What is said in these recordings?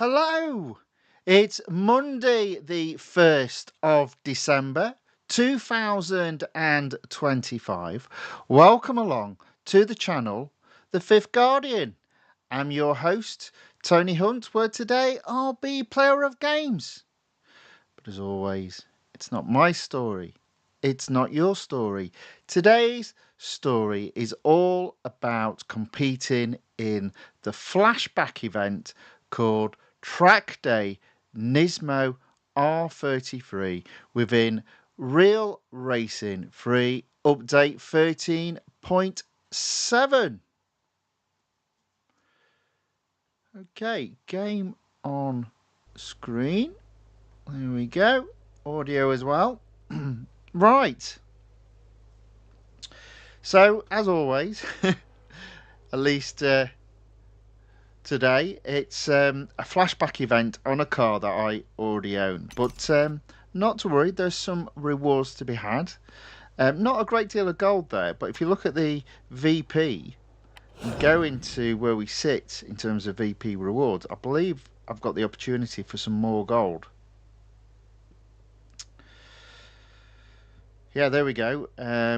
Hello! It's Monday, the 1st of December 2025. Welcome along to the channel, The Fifth Guardian. I'm your host, Tony Hunt, where today I'll be player of games. But as always, it's not my story. It's not your story. Today's story is all about competing in the flashback event called Track Day NISMO R33 within Real Racing Free Update 13.7. Okay, game on screen. There we go. Audio as well. Right. So, as always, at least today, it's a flashback event on a car that I already own. But not to worry, there's some rewards to be had. Not a great deal of gold there, but if you look at the VP and go into where we sit in terms of VP rewards, I believe I've got the opportunity for some more gold. Yeah, there we go.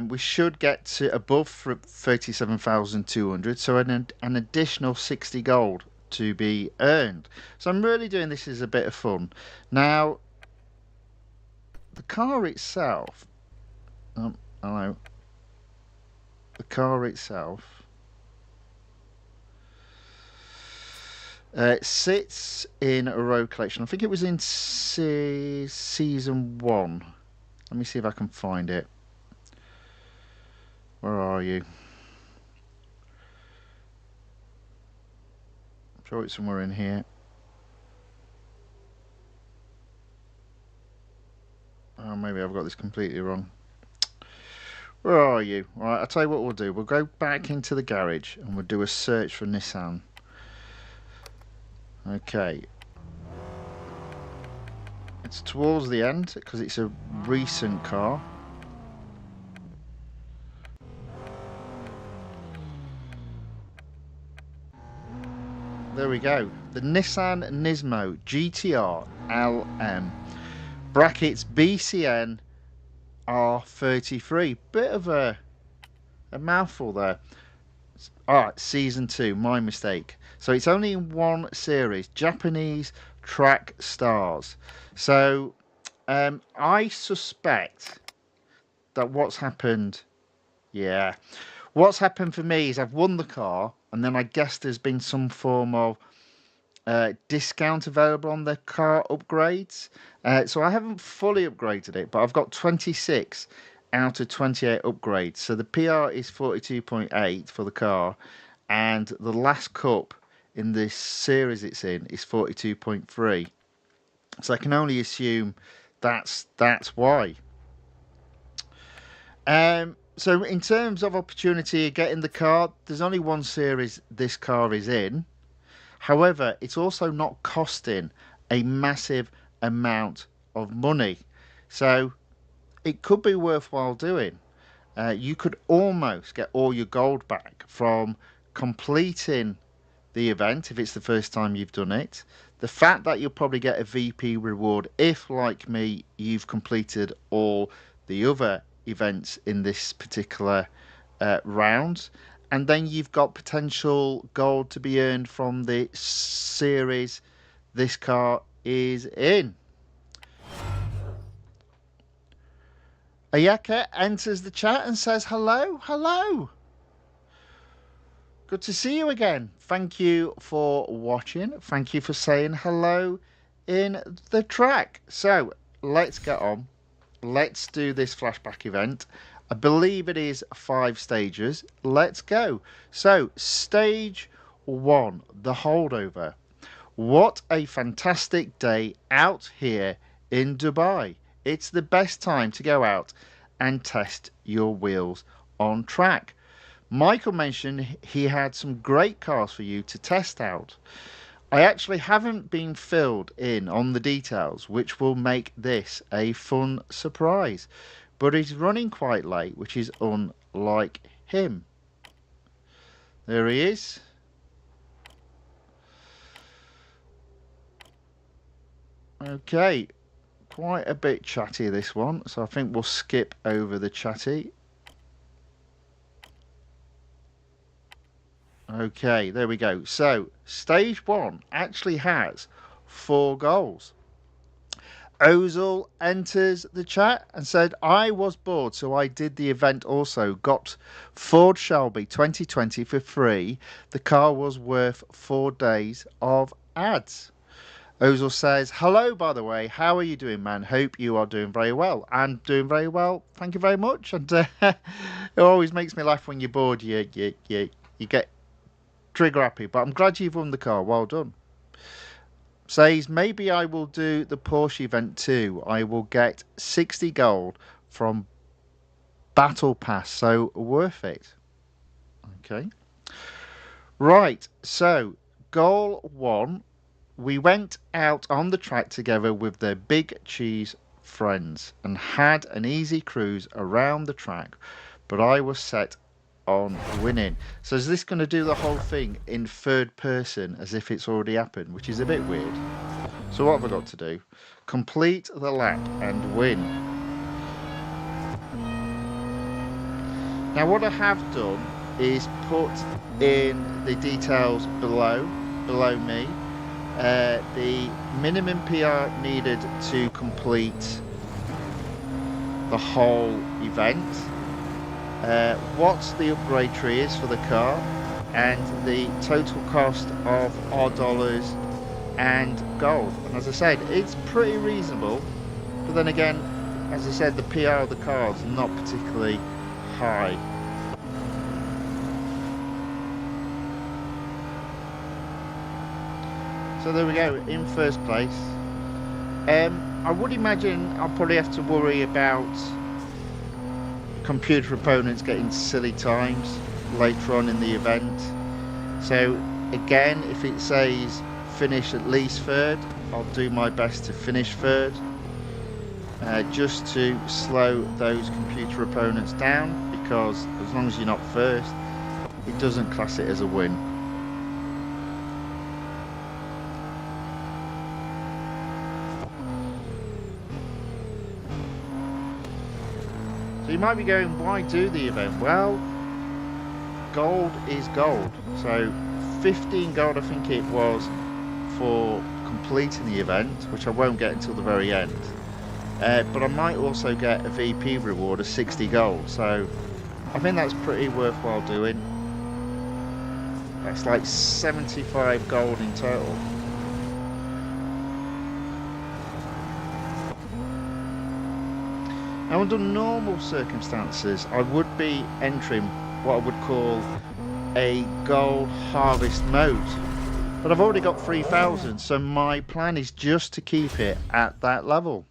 We should get to above 37,200, so an additional 60 gold to be earned. So I'm really doing this as a bit of fun. Now, the car itself... Oh, hello. The car itself... sits in a road collection. I think it was in season 1. Let me see if I can find it. Where are you? I'm sure it's somewhere in here. Oh, maybe I've got this completely wrong. Where are you? Right, I'll tell you what we'll do. We'll go back into the garage and we'll do a search for Nissan. Okay. It's towards the end because it's a recent car. There we go. The Nissan NISMO GTR LM. Brackets BCN R33. Bit of a mouthful there. Alright, season 2. My mistake. So it's only in one series. Japanese Track Stars. So I suspect that what's happened... Yeah. What's happened for me is I've won the car, and then I guess there's been some form of discount available on the car upgrades. So I haven't fully upgraded it, but I've got 26 out of 28 upgrades. So the PR is 42.8 for the car, and the last cup in this series it's in is 42.3. So I can only assume that's why. So in terms of opportunity of getting the car, there's only one series this car is in. However, it's also not costing a massive amount of money. So it could be worthwhile doing. You could almost get all your gold back from completing the event if it's the first time you've done it. The fact that you'll probably get a VP reward if, like me, you've completed all the other events in this particular round, and then you've got potential gold to be earned from the series this car is in. Ayaka enters the chat and says hello. Good to see you again. Thank you for watching. Thank you for saying hello in the track. So let's get on. Let's do this flashback event. I believe it is 5 stages. Let's go. So, stage 1, the holdover. What a fantastic day out here in Dubai. It's the best time to go out and test your wheels on track. Michael mentioned he had some great cars for you to test out. I actually haven't been filled in on the details, which will make this a fun surprise. But he's running quite late, which is unlike him. There he is. Okay, quite a bit chatty this one, so I think we'll skip over the chatty. Okay, there we go. So, stage 1 actually has 4 goals. Ozil enters the chat and said, I was bored, so I did the event also. Got Ford Shelby 2020 for free. The car was worth 4 days of ads. Ozil says, hello, by the way. How are you doing, man? Hope you are doing very well. I'm doing very well. Thank you very much. And it always makes me laugh when you're bored. You get trigger happy. But I'm glad you've won the car. Well done. Says, maybe I will do the Porsche event too. I will get 60 gold from Battle Pass. So worth it. Okay. Right. So goal 1. We went out on the track together with the Big Cheese friends and had an easy cruise around the track, but I was set on winning. So is this going to do the whole thing in third person as if it's already happened, which is a bit weird. So what have I got to do? Complete the lap and win. Now what I have done is put in the details below me. The minimum PR needed to complete the whole event, what the upgrade tree is for the car, and the total cost of our dollars and gold. And as I said, it's pretty reasonable, but then again, as I said, the PR of the car is not particularly high. So there we go, in first place. I would imagine I'll probably have to worry about computer opponents getting silly times later on in the event. So again, if it says finish at least third, I'll do my best to finish third, just to slow those computer opponents down, because as long as you're not first, it doesn't class it as a win. So you might be going, why do the event? Well, gold is gold. So 15 gold I think it was for completing the event, which I won't get until the very end. But I might also get a VP reward of 60 gold. So I think that's pretty worthwhile doing. That's like 75 gold in total. Now, under normal circumstances, I would be entering what I would call a gold harvest mode, but I've already got 3,000, so my plan is just to keep it at that level.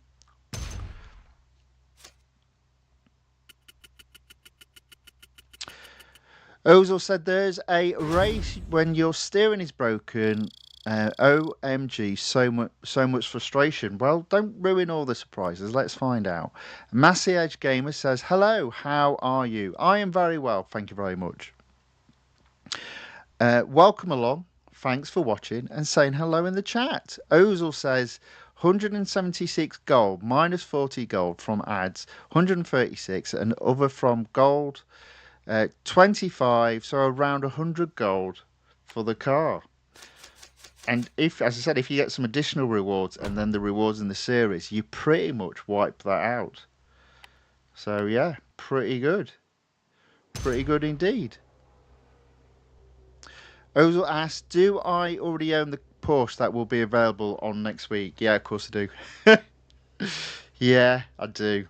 Ozil said there's a race when your steering is broken. OMG, so much frustration. Well, don't ruin all the surprises. Let's find out. Massey Edge Gamer says, hello, how are you? I am very well, thank you very much. Welcome along. Thanks for watching and saying hello in the chat. Ozil says 176 gold minus 40 gold from ads, 136 and other from gold, 25, so around 100 gold for the car. And if, as I said, if you get some additional rewards and then the rewards in the series, you pretty much wipe that out. So yeah, pretty good. Pretty good indeed. Ozil asked, do I already own the Porsche that will be available on next week? Yeah, of course I do. Yeah, I do.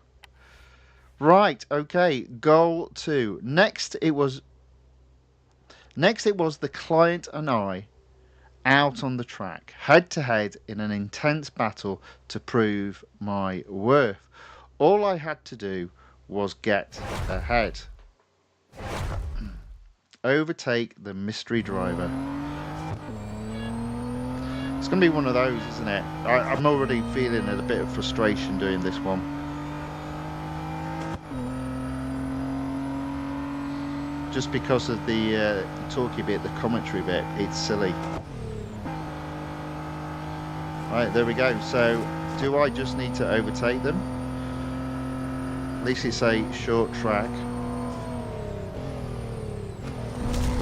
Right, okay, goal 2. Next it was the client and I out on the track, head to head in an intense battle to prove my worth. All I had to do was get ahead. Overtake the mystery driver. It's going to be one of those, isn't it? I'm already feeling a bit of frustration doing this one. Just because of the talky bit, the commentary bit, it's silly. Right, there we go. So do I just need to overtake them? At least it's a short track.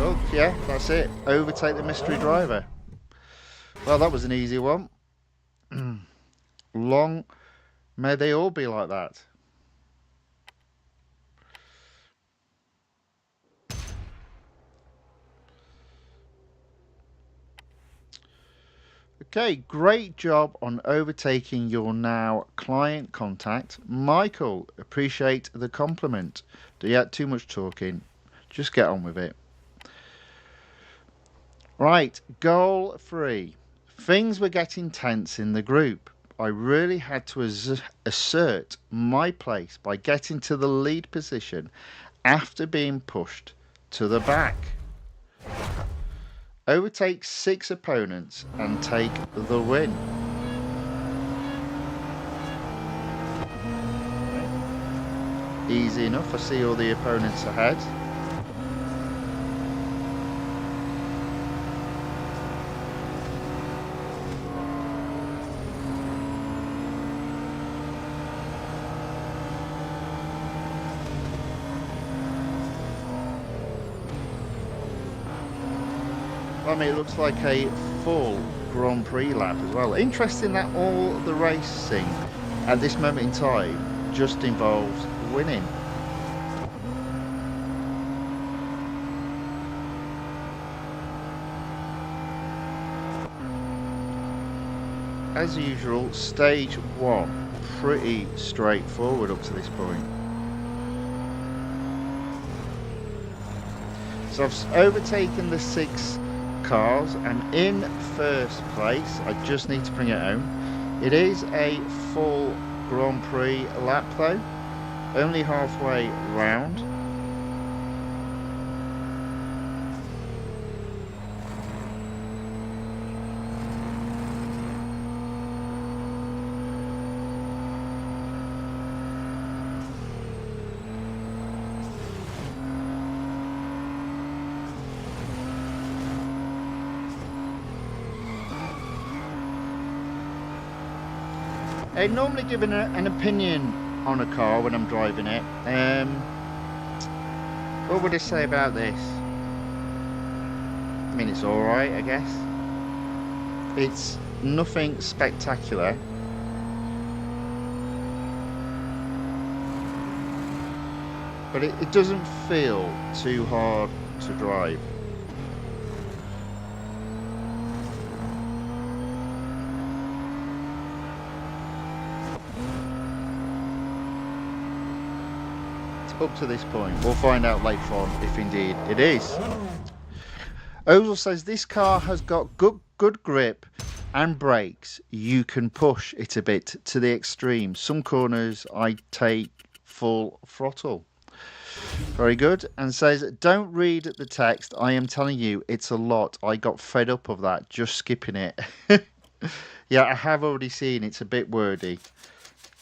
Oh, yeah, that's it. Overtake the mystery driver. Well, that was an easy one. Long may they all be like that. Okay, great job on overtaking your now client contact. Michael, appreciate the compliment. Do you have too much talking? Just get on with it. Right, goal 3. Things were getting tense in the group. I really had to assert my place by getting to the lead position after being pushed to the back. Overtake 6 opponents and take the win. Easy enough. I see all the opponents ahead. I mean, it looks like a full Grand Prix lap as well. Interesting that all the racing at this moment in time just involves winning. As usual, stage 1, pretty straightforward up to this point. So I've overtaken the 6 cars. I'm in first place. I just need to bring it home. It is a full Grand Prix lap though, only halfway round. I normally give an opinion on a car when I'm driving it. What would I say about this? I mean, it's alright, I guess. It's nothing spectacular. But it doesn't feel too hard to drive. Up to this point. We'll find out later on if indeed it is. Ozil says this car has got good grip and brakes. You can push it a bit to the extreme. Some corners I take full throttle. Very good. And says, don't read the text. I am telling you, it's a lot. I got fed up of that, just skipping it. Yeah, I have already seen it's a bit wordy.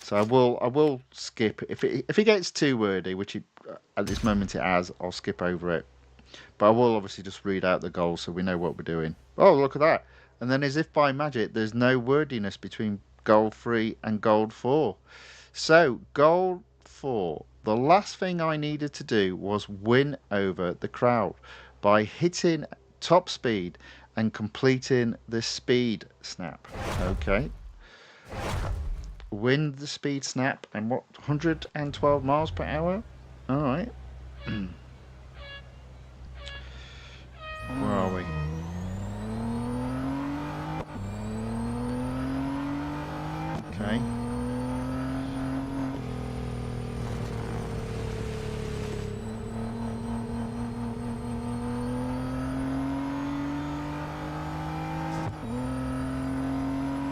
So I will skip if it gets too wordy, which at this moment it has. I'll skip over it, but I will obviously just read out the goals so we know what we're doing. Oh, look at that! And then, as if by magic, there's no wordiness between goal 3 and goal 4. So goal 4. The last thing I needed to do was win over the crowd by hitting top speed and completing the speed snap. Okay. Win the speed snap and what, 112 miles per hour? All right. Where are we? Okay.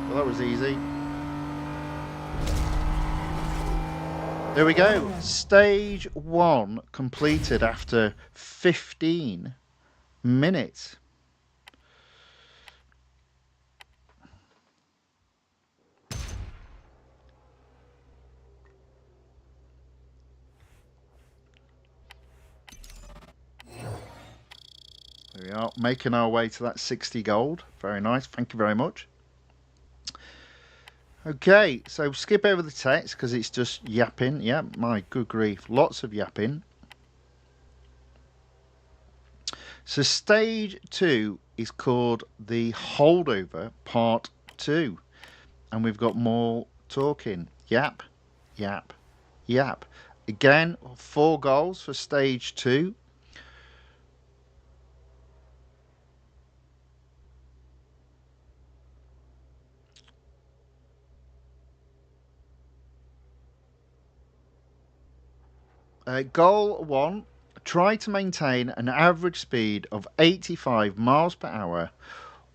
Well, that was easy. There we go. Stage 1 completed after 15 minutes. There we are, making our way to that 60 gold. Very nice. Thank you very much. Okay, so skip over the text because it's just yapping. Yeah, my good grief, lots of yapping. So stage 2 is called the holdover part 2. And we've got more talking. Yap, yap, yap. Again, 4 goals for stage 2. Goal 1, try to maintain an average speed of 85 miles per hour.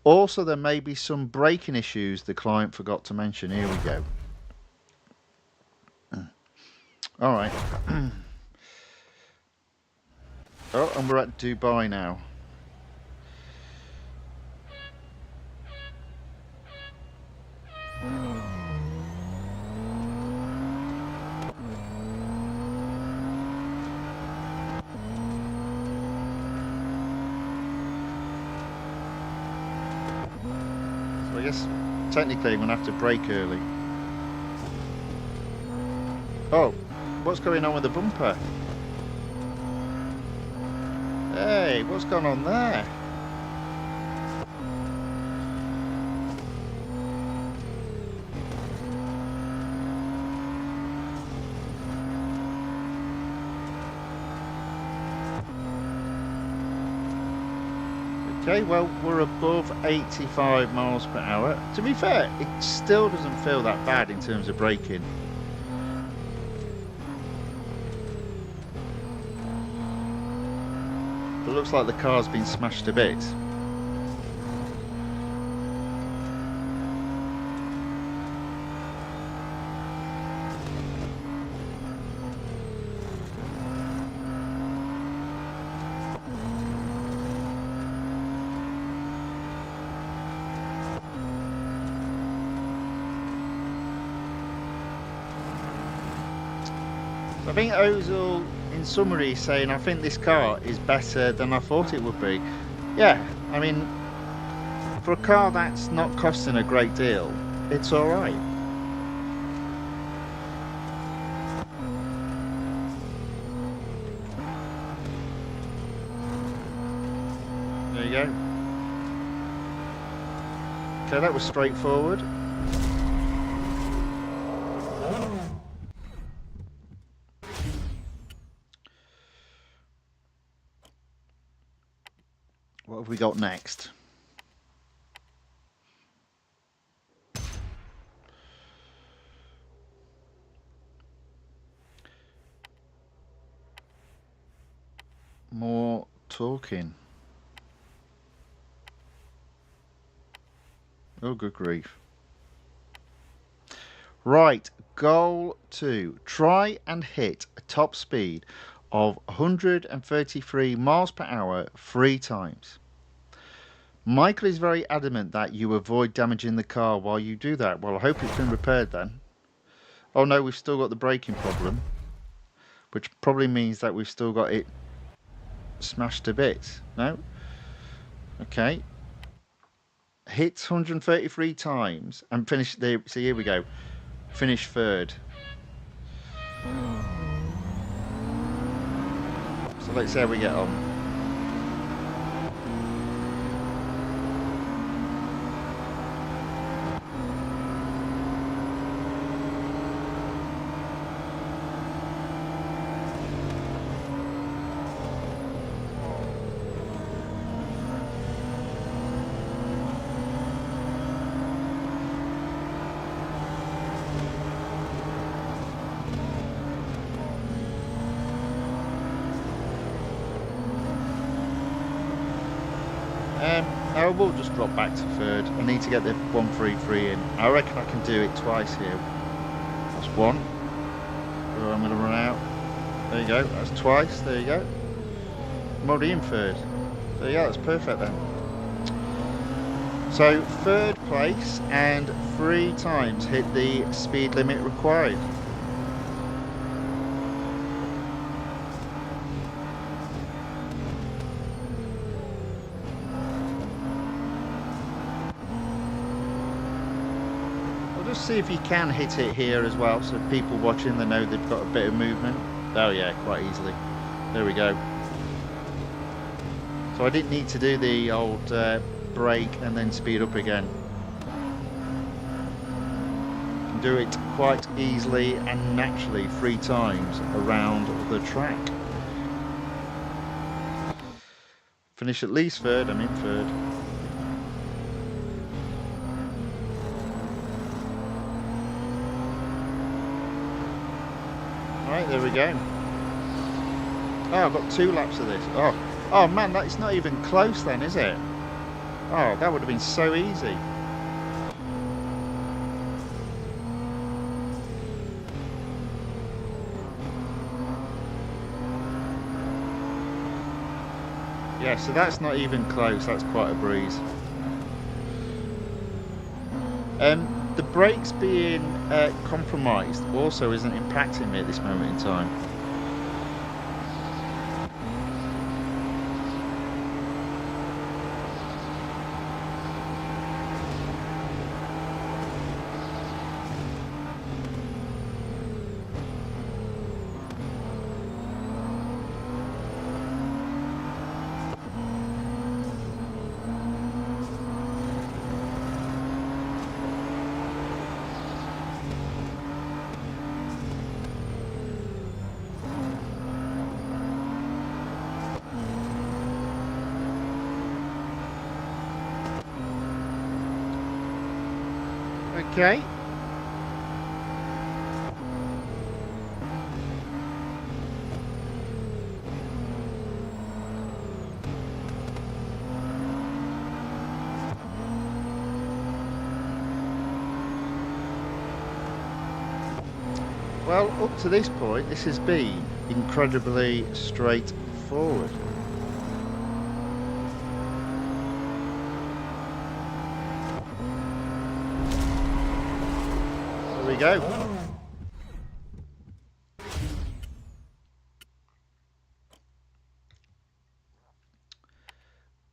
Also, there may be some braking issues the client forgot to mention. Here we go. All right. Oh, and we're at Dubai now. So I guess technically I'm going to have to brake early. Oh, what's going on with the bumper? Hey, what's going on there? Okay, well, we're above 85 miles per hour. To be fair, it still doesn't feel that bad in terms of braking. It looks like the car's been smashed to bits. I think Ozil, in summary, is saying, I think this car is better than I thought it would be. Yeah, I mean, for a car that's not costing a great deal, it's alright. There you go. Okay, that was straightforward. What have we got next? More talking. Oh, good grief. Right, goal 2. Try and hit a top speed of 133 miles per hour 3 times. Michael is very adamant that you avoid damaging the car while you do that. Well, I hope it's been repaired then. Oh no, we've still got the braking problem, which probably means that we've still got it smashed to bits. No? Okay. Hit 133 times and finish there. So here we go. Finish 3rd. So let's see how we get on. I will just drop back to 3rd. I need to get the 133 in. I reckon I can do it twice here. That's 1. Oh, I'm going to run out. There you go. That's twice. There you go. I'm already in 3rd. There you go. That's perfect then. So 3rd place and 3 times hit the speed limit required. just see if you can hit it here as well, so people watching, they know they've got a bit of movement. Oh yeah, quite easily. There we go. So I didn't need to do the old brake and then speed up again. You can do it quite easily and naturally 3 times around the track. Finish at least third, I'm in third. Right, there we go. Oh, I've got 2 laps of this. Oh man, that's not even close then, is it? Oh, that would have been so easy. Yeah, so that's not even close, that's quite a breeze. The brakes being compromised also isn't impacting me at this moment in time. Okay. Well, up to this point, this has been incredibly straightforward. There we go.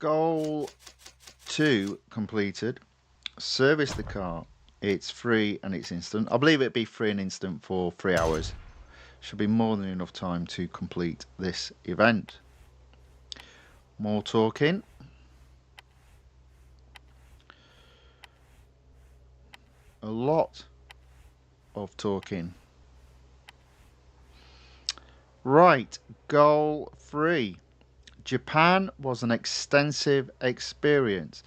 Goal 2 completed. Service the car. It's free and it's instant. I believe it'd be free and instant for 3 hours. Should be more than enough time to complete this event. More talking. A lot of talking. Right, goal 3. Japan was an extensive experience.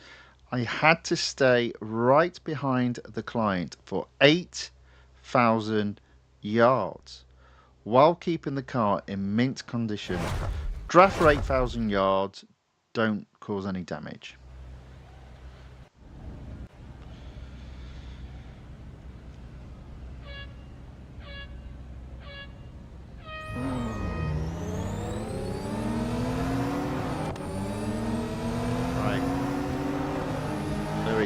I had to stay right behind the client for 8,000 yards while keeping the car in mint condition. Draft for 8,000 yards, don't cause any damage.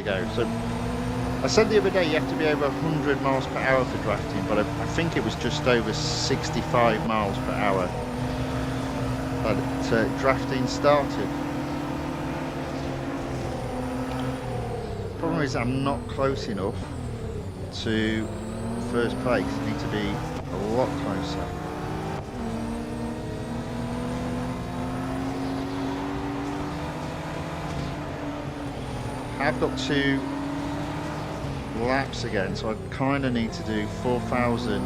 Go. So I said the other day you have to be over 100 miles per hour for drafting, but I think it was just over 65 miles per hour that drafting started. Problem is I'm not close enough to first place. I need to be a lot closer. I've got 2 laps again, so I kind of need to do 4,000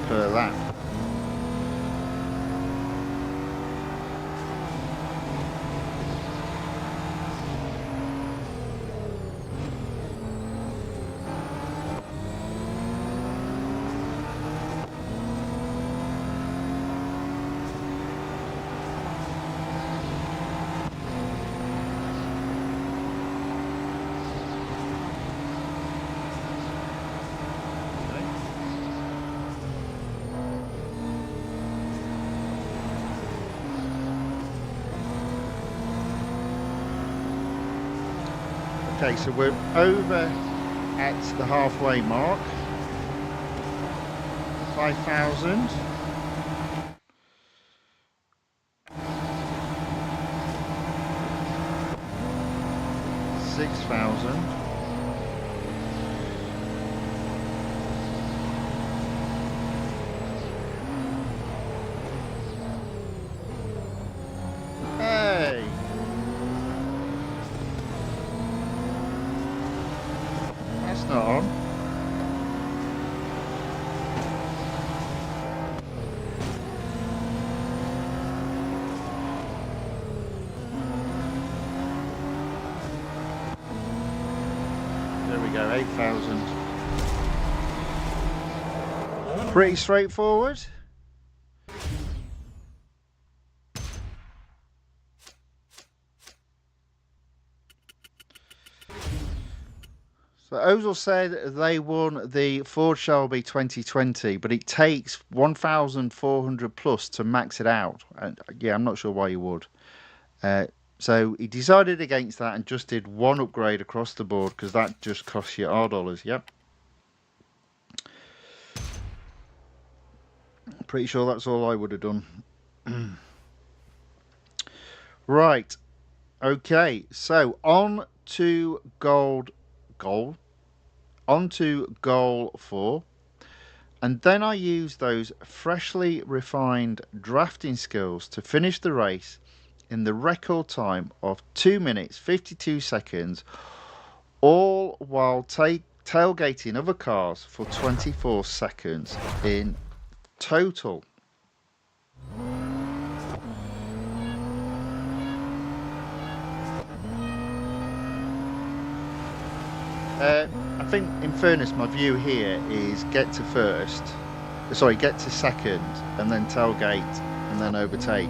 per lap. Okay, so we're over at the halfway mark. 5,000. 6,000. go, 8,000. Pretty straightforward. So Ozil said they won the Ford Shelby 2020, but it takes 1,400 plus to max it out. And yeah, I'm not sure why you would. So he decided against that and just did one upgrade across the board because that just costs you $R. Yep. Pretty sure that's all I would have done. Right. Okay. So on to goal. On to goal 4. And then I use those freshly refined drafting skills to finish the race in the record time of 2 minutes 52 seconds, all while tailgating other cars for 24 seconds in total. I think, in fairness, my view here is get to second, and then tailgate, and then overtake.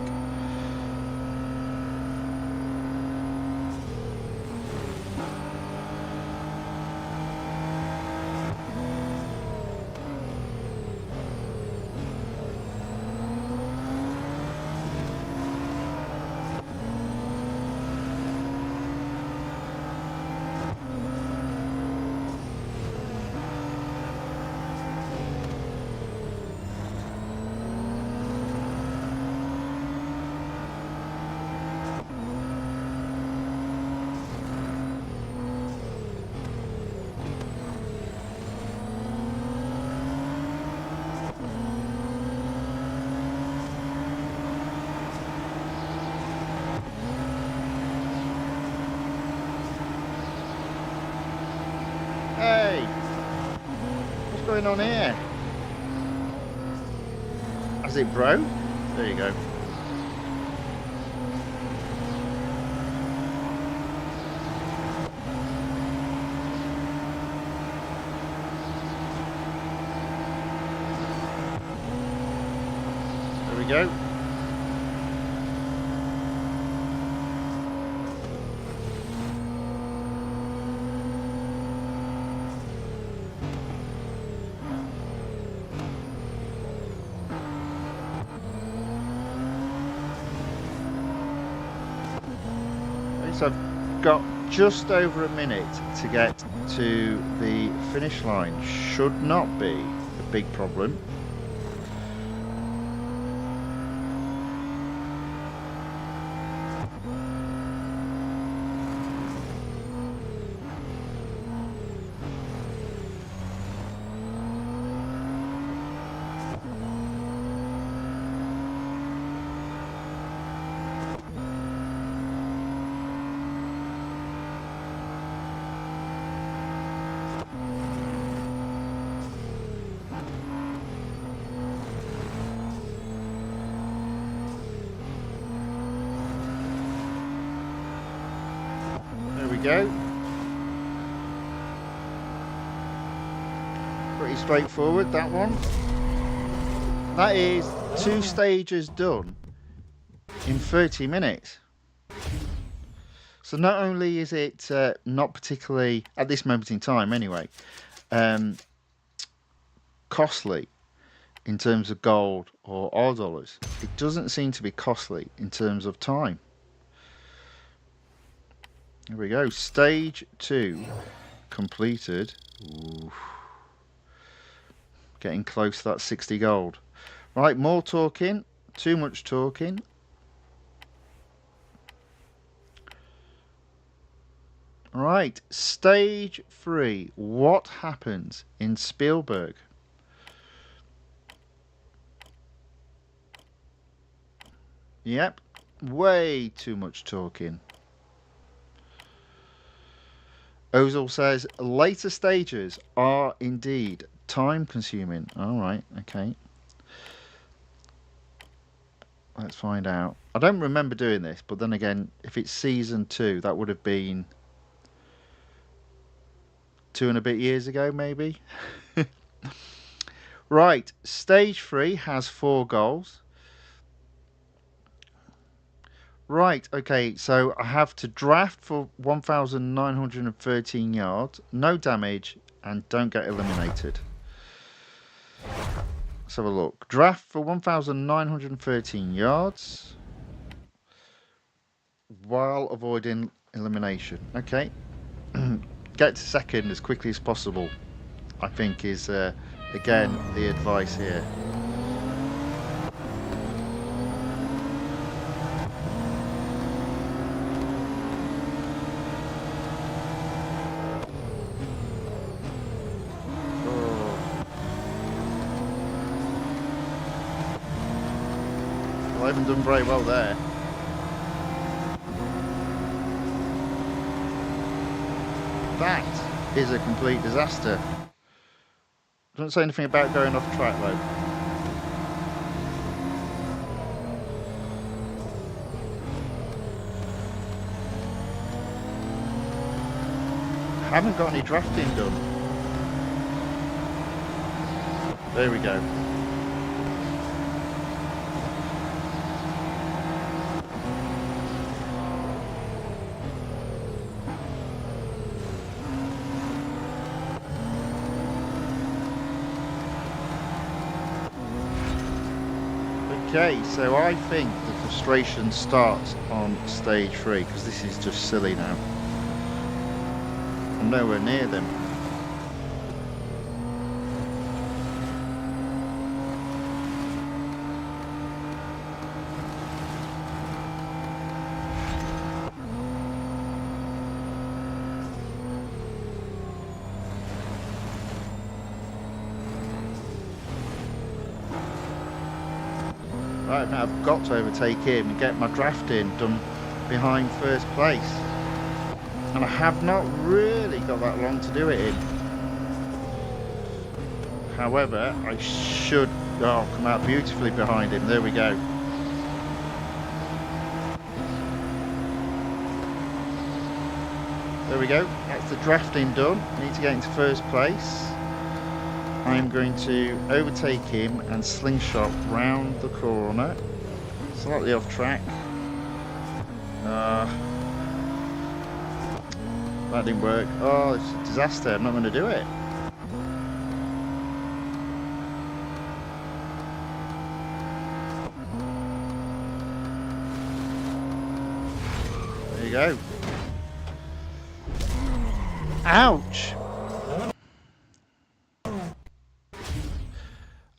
Hey, what's going on here? Has it broke? There you go. There we go. So I've got just over a minute to get to the finish line. Should not be a big problem. There we go. Pretty straightforward, that one. That is 2 stages done in 30 minutes. So not only is it not particularly, at this moment in time anyway, costly in terms of gold or $R, it doesn't seem to be costly in terms of time. There we go. Stage 2 completed. Ooh. Getting close to that 60 gold. Right, more talking. Too much talking. Right, stage 3. What happens in Spielberg? Yep, way too much talking. Ozil says later stages are indeed time consuming. All right, okay. Let's find out. I don't remember doing this, but then again, if it's season 2, that would have been 2 and a bit years ago, maybe. Right, stage 3 has 4 goals. Right, okay, so I have to draft for 1,913 yards, no damage, and don't get eliminated. Let's have a look. Draft for 1,913 yards while avoiding elimination. Okay. Get to second as quickly as possible, I think, is again the advice here. I haven't done very well there. That is a complete disaster. Doesn't say anything about going off track though. Haven't got any drafting done. There we go. Okay, so I think the frustration starts on stage 3 because this is just silly now. I'm nowhere near them. Right, now I've got to overtake him and get my drafting done behind first place. And I have not really got that long to do it in. However, I should come out beautifully behind him. There we go. There we go. That's the drafting done. I need to get into first place. I'm going to overtake him and slingshot round the corner, slightly off track. That didn't work. Oh, it's a disaster. I'm not going to do it. There you go. Ouch!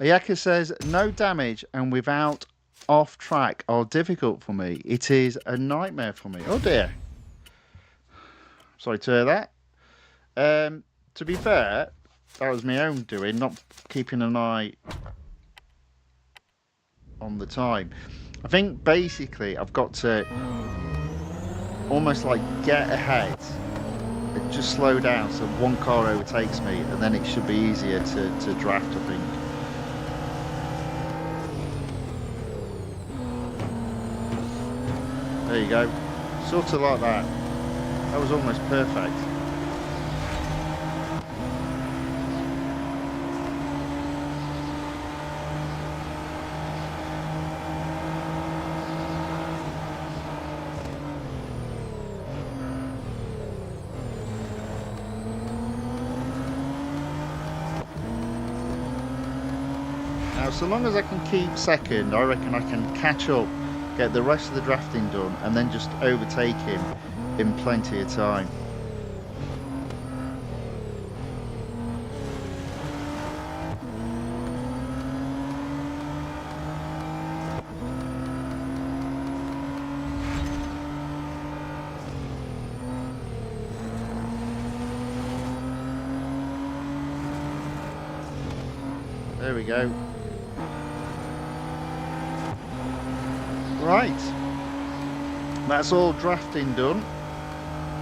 Ayaka says, no damage and without off track are difficult for me. It is a nightmare for me. Oh dear. Sorry to hear that. To be fair, that was my own doing, not keeping an eye on the time. I think basically I've got to almost like get ahead and just slow down so one car overtakes me, and then it should be easier to draft, I think. There you go, sort of like that. That was almost perfect. Now, so long as I can keep second, I reckon I can catch up, get the rest of the drafting done, and then just overtake him in plenty of time. There we go. Right, that's all drafting done.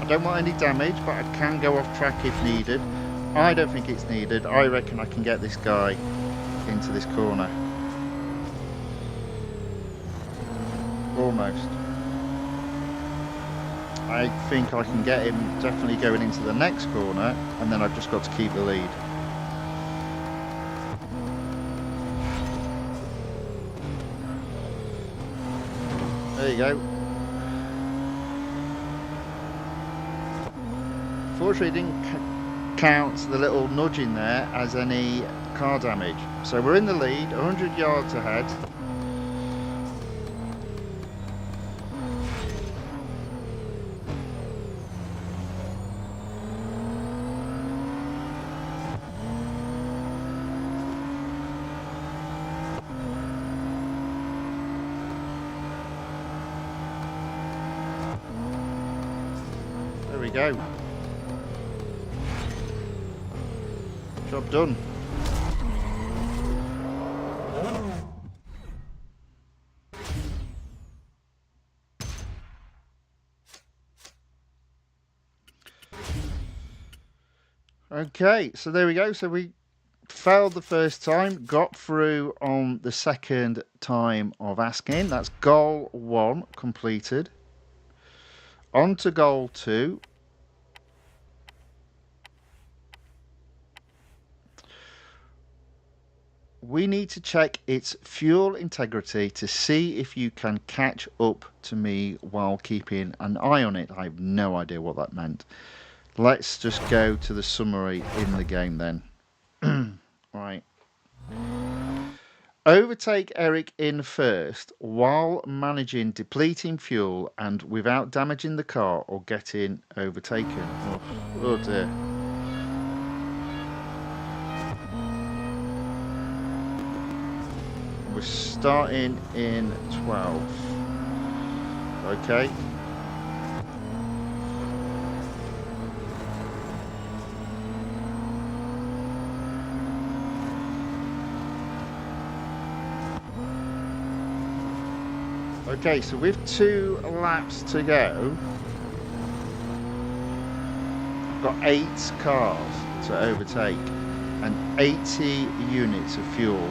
I don't want any damage, but I can go off track if needed. I don't think it's needed. I reckon I can get this guy into this corner. Almost. I think I can get him definitely going into the next corner, and then I've just got to keep the lead. There you go. Fortunately, it didn't count the little nudge in there as any car damage. So we're in the lead, 100 yards ahead. There we go. Job done. Okay, so there we go. So we failed the first time, got through on the second time of asking. That's goal 1 completed. On to goal 2. We need to check its fuel integrity to see if you can catch up to me while keeping an eye on it. I have no idea what that meant. Let's just go to the summary in the game then. Right. Overtake Eric in first while managing depleting fuel and without damaging the car or getting overtaken. Oh dear. We're starting in 12th. Okay. Okay, so with 2 laps to go, I've got 8 cars to overtake and 80 units of fuel.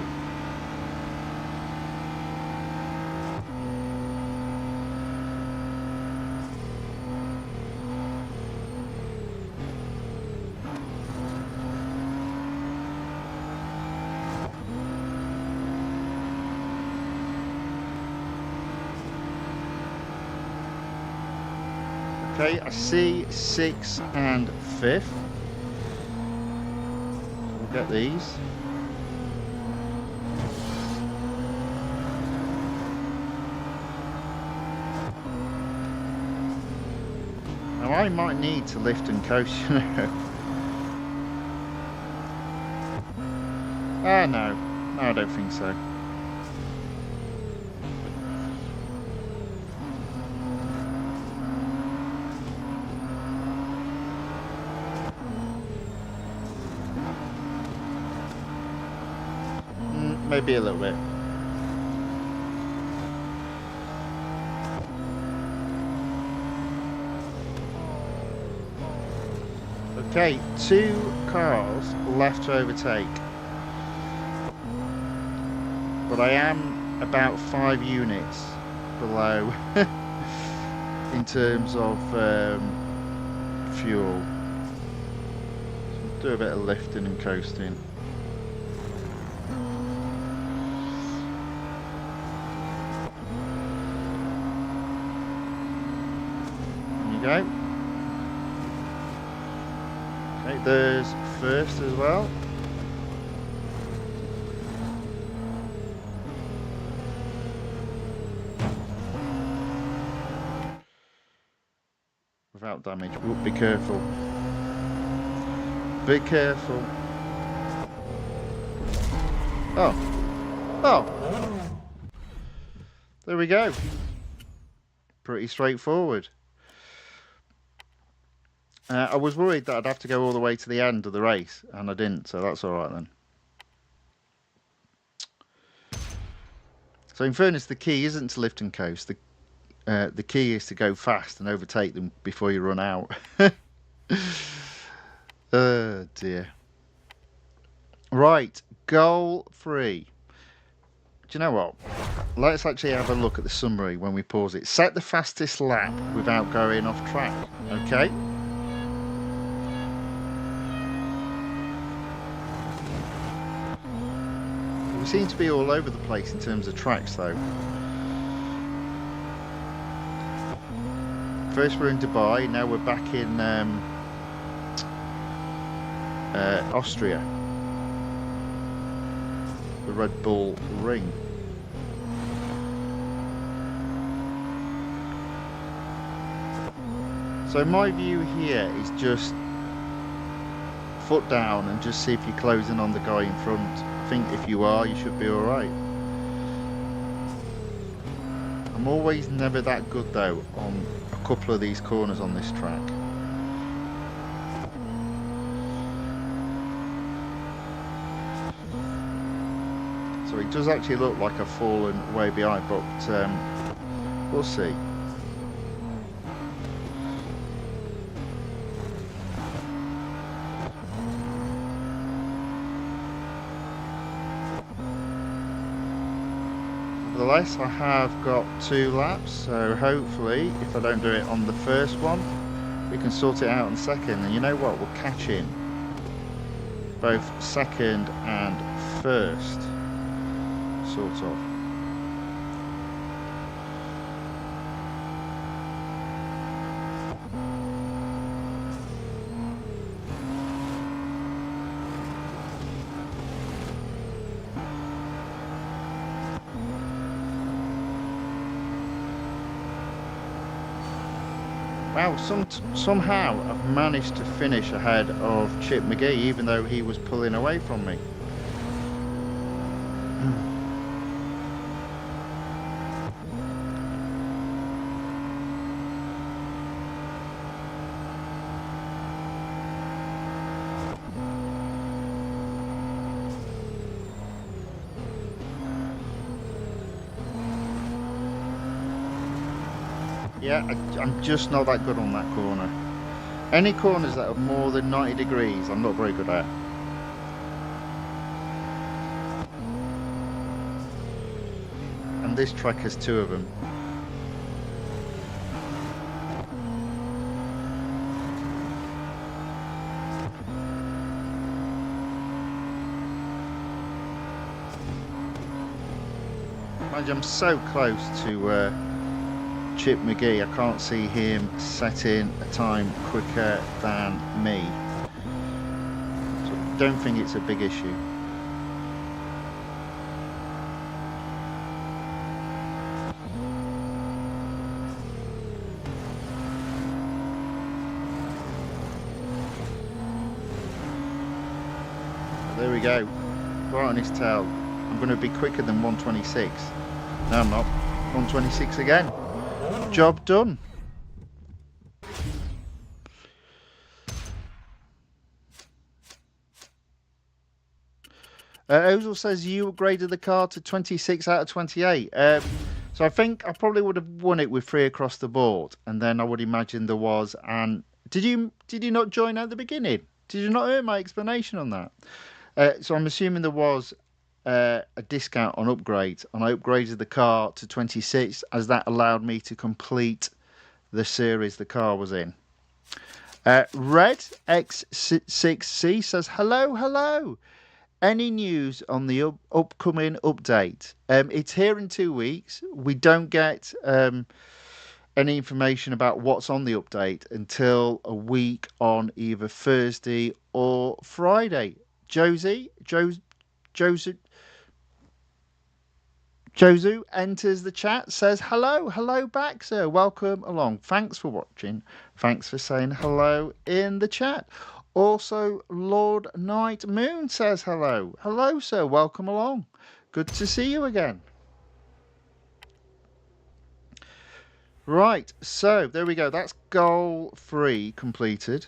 Okay, I see 6th and 5th. We'll get these. Now I might need to lift and coast, you know. Ah, no. No, I don't think so. Maybe a little bit. Okay, 2 cars left to overtake. But I am about 5 units below in terms of fuel. So do a bit of lifting and coasting. Go. Okay, there's first as well. Without damage. Ooh, be careful. Be careful. Oh. Oh. There we go. Pretty straightforward. I was worried that I'd have to go all the way to the end of the race, and I didn't, so that's all right then. So in fairness, the key isn't to lift and coast. The key is to go fast and overtake them before you run out. Oh dear. Right, goal 3. you know what? Let's actually have a look at the summary when we pause it. Set the fastest lap without going off track. Okay. We seem to be all over the place in terms of tracks, though. First we're in Dubai, now we're back in Austria. The Red Bull Ring. So my view here is just foot down and just see if you're closing on the guy in front. I think if you are, you should be alright. I'm always never that good though on a couple of these corners on this track. So it does actually look like I've fallen way behind, but we'll see. Nevertheless, I have got 2 laps, so hopefully if I don't do it on the first one, we can sort it out on the second. And you know what, we'll catch in both second and first, sort of. Wow, somehow I've managed to finish ahead of Chip McGee, even though he was pulling away from me. Yeah, I'm just not that good on that corner. Any corners that are more than 90 degrees, I'm not very good at. And this track has 2 of them. Mind you, I'm so close to Chip McGee, I can't see him setting a time quicker than me. So I don't think it's a big issue. There we go, right on his tail. I'm going to be quicker than 126. No, I'm not. 126 again. Job done. Ozil says you upgraded the car to 26 out of 28. So I think I probably would have won it with 3 across the board, and then I would imagine there was. And did you not join at the beginning? Did you not hear my explanation on that? So I'm assuming there was a discount on upgrades, and I upgraded the car to 26 as that allowed me to complete the series the car was in. Red X6C says hello. Any news on the upcoming update? It's here in 2 weeks. We don't get any information about what's on the update until a week on either Thursday or Friday. Jozu enters the chat, says hello back, sir. Welcome along. Thanks for watching. Thanks for saying hello in the chat. Also, Lord Night Moon says hello. Hello, sir. Welcome along. Good to see you again. Right, so there we go. That's goal 3 completed.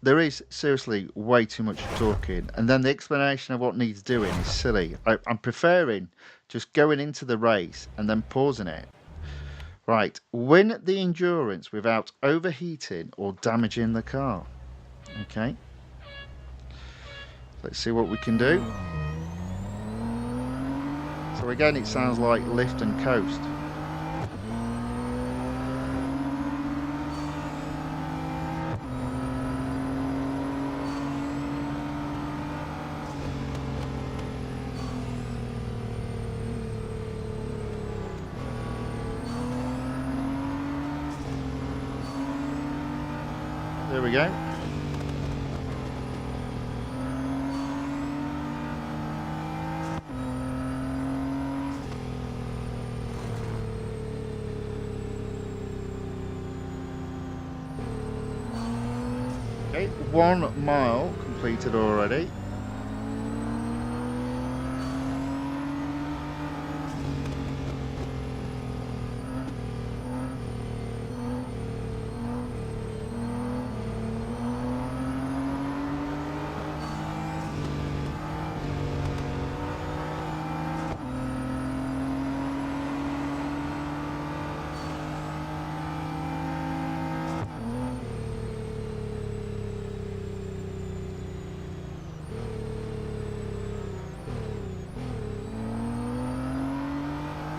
There is seriously way too much talking, and then the explanation of what needs doing is silly. I'm preferring just going into the race and then pausing it. Right, win the endurance without overheating or damaging the car. Okay, let's see what we can do. So again, it sounds like lift and coast. There we go. Okay, 1 mile completed already.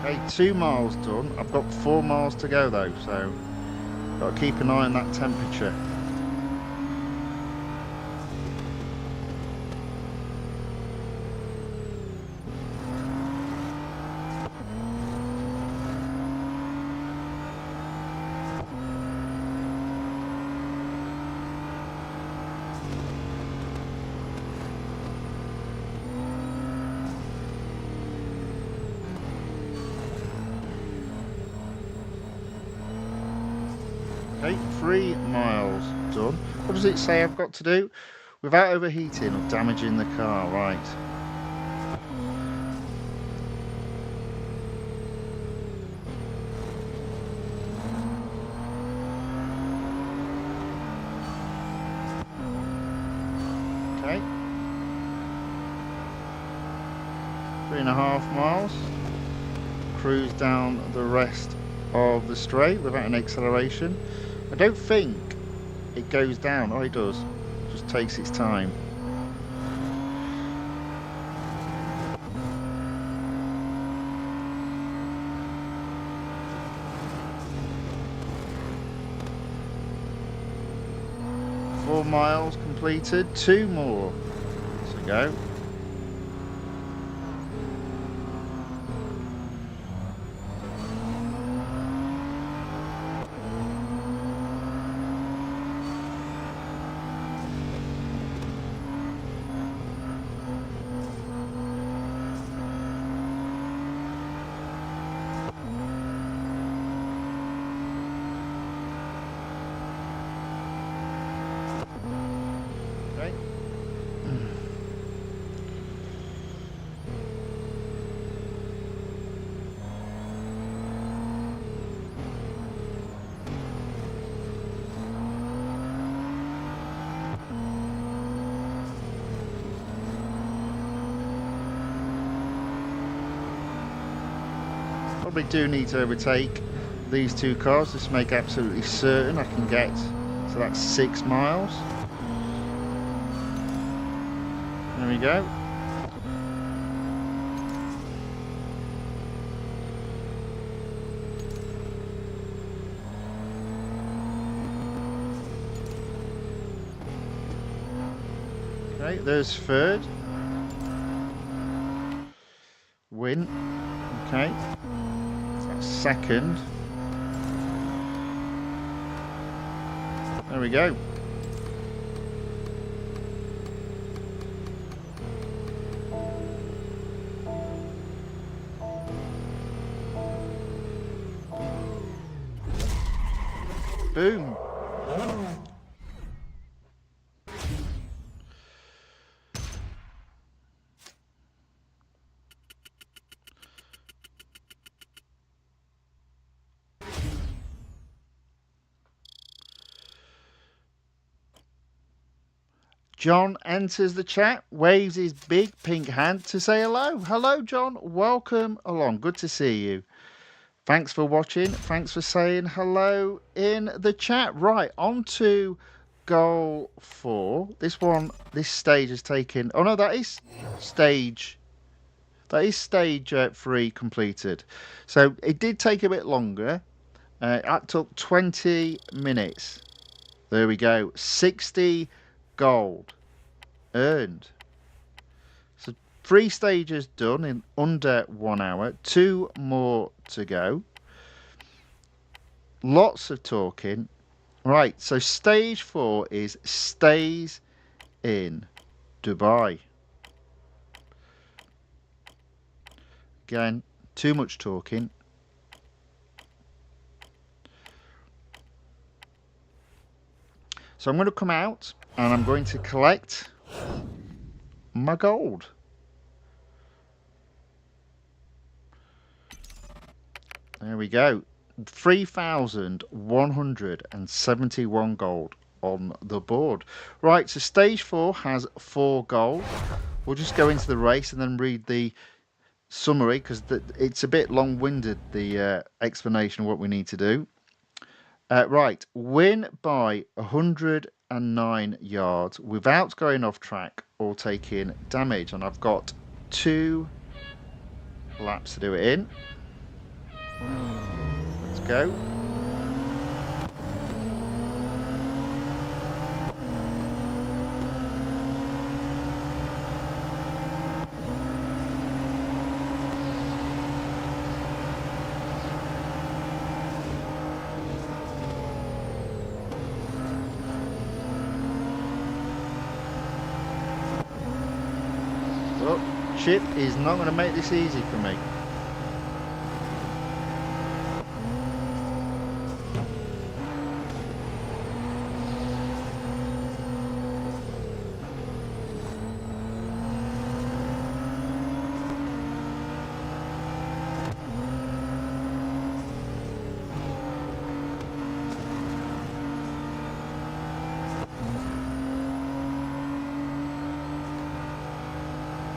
Okay, 2 miles done. I've got 4 miles to go though, so got to keep an eye on that temperature. Okay, 3 miles done. What does it say I've got to do? Without overheating or damaging the car, right. Okay. 3.5 miles. Cruise down the rest of the straight without an acceleration. I don't think it goes down. Oh, it does. It just takes its time. Four miles completed. 2 more to go. Okay. Probably do need to overtake these 2 cars just to make absolutely certain I can get. So that's 6 miles. There we go. Okay, there's third. Win. Okay. So that's second. There we go. Boom. John enters the chat, waves his big pink hand to say hello. Hello, John. Welcome along. Good to see you. Thanks for watching. Thanks for saying hello in the chat. Right, on to goal 4. This stage has taken... Oh, no, that is stage That is stage 3 completed. So it did take a bit longer. That took 20 minutes. There we go. 60 gold earned. So 3 stages done in under 1 hour. 2 more to go. Lots of talking. Right, so stage 4 is stays in Dubai. Again, too much talking. So I'm going to come out and I'm going to collect my gold. There we go. 3,171 gold on the board. Right, so stage 4 has 4 gold. We'll just go into the race and then read the summary because it's a bit long-winded, the explanation of what we need to do. Right, win by 109 yards without going off track or taking damage. And I've got 2 laps to do it in. Let's go. Oh, Chip is not going to make this easy for me.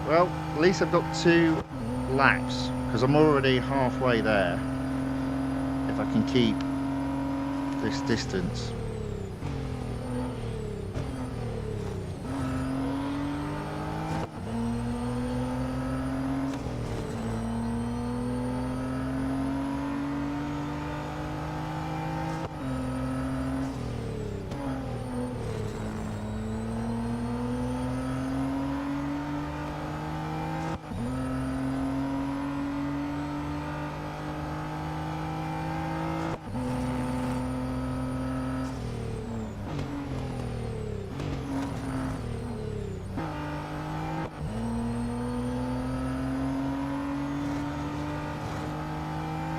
Well, at least I've got 2 laps because I'm already halfway there if I can keep this distance.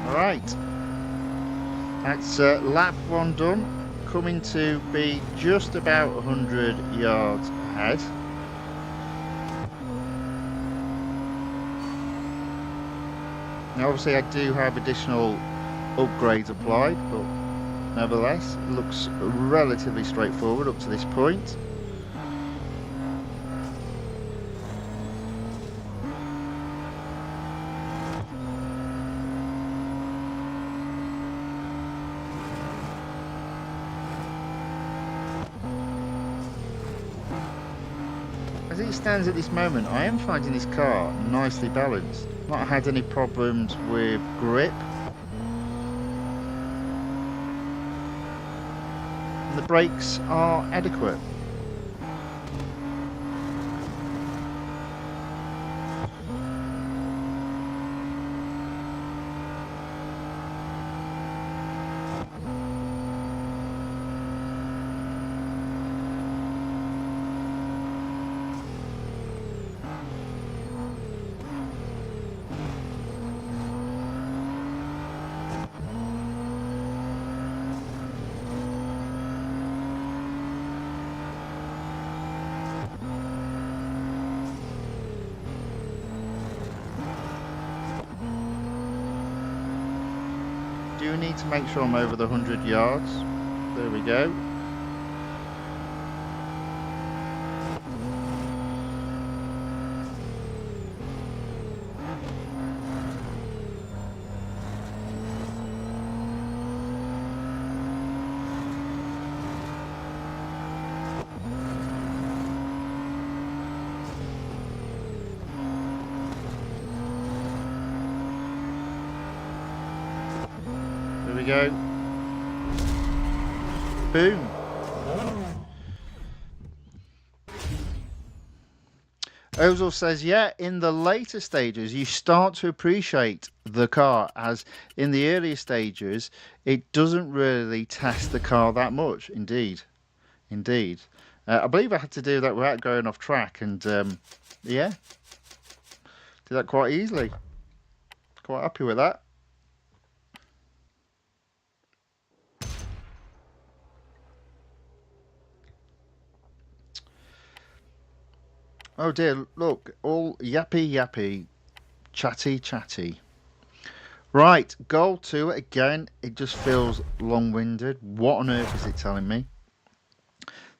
Right, that's lap 1 done, coming to be just about 100 yards ahead. Now obviously I do have additional upgrades applied, but nevertheless it looks relatively straightforward up to this point. As it stands at this moment, I am finding this car nicely balanced. Not had any problems with grip. And the brakes are adequate. Do need to make sure I'm over the 100 yards. There we go. There we go. Boom. Ozil says, yeah, in the later stages, you start to appreciate the car, as in the earlier stages, it doesn't really test the car that much. Indeed. Indeed. I believe I had to do that without going off track, and yeah, did that quite easily. Quite happy with that. Oh dear, look, all yappy, chatty. Right, goal 2 again. It just feels long-winded. What on earth is it telling me?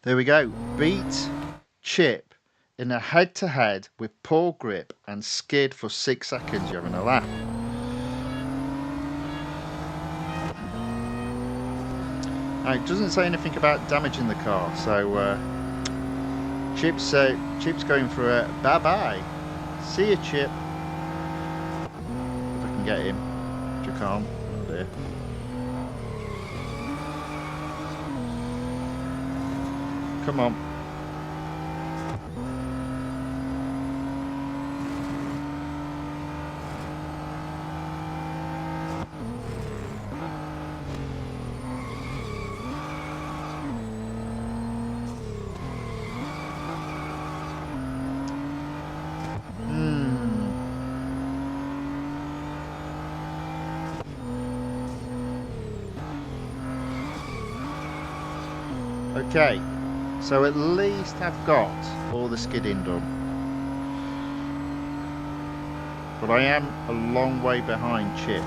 There we go. Beat Chip in a head-to-head with poor grip and skid for 6 seconds. You're having a laugh. Now, it doesn't say anything about damaging the car, so Chip's going for a bye-bye. See you, Chip. If I can get him. Which I can't. Oh dear. Come on. Okay, so at least I've got all the skidding done, but I am a long way behind Chip.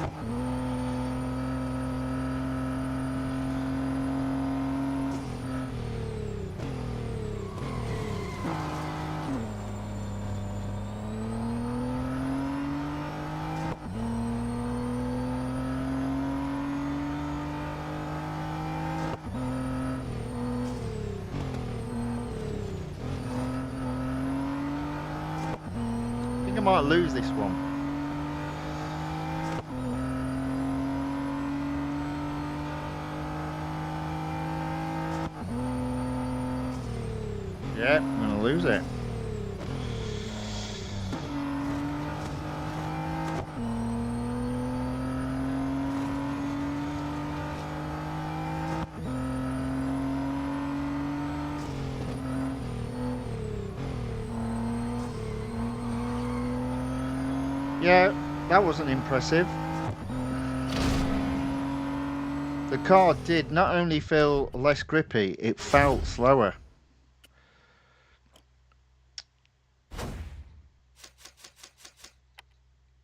I might lose this one. Yeah, I'm gonna lose it. Yeah, that wasn't impressive. The car did not only feel less grippy, it felt slower.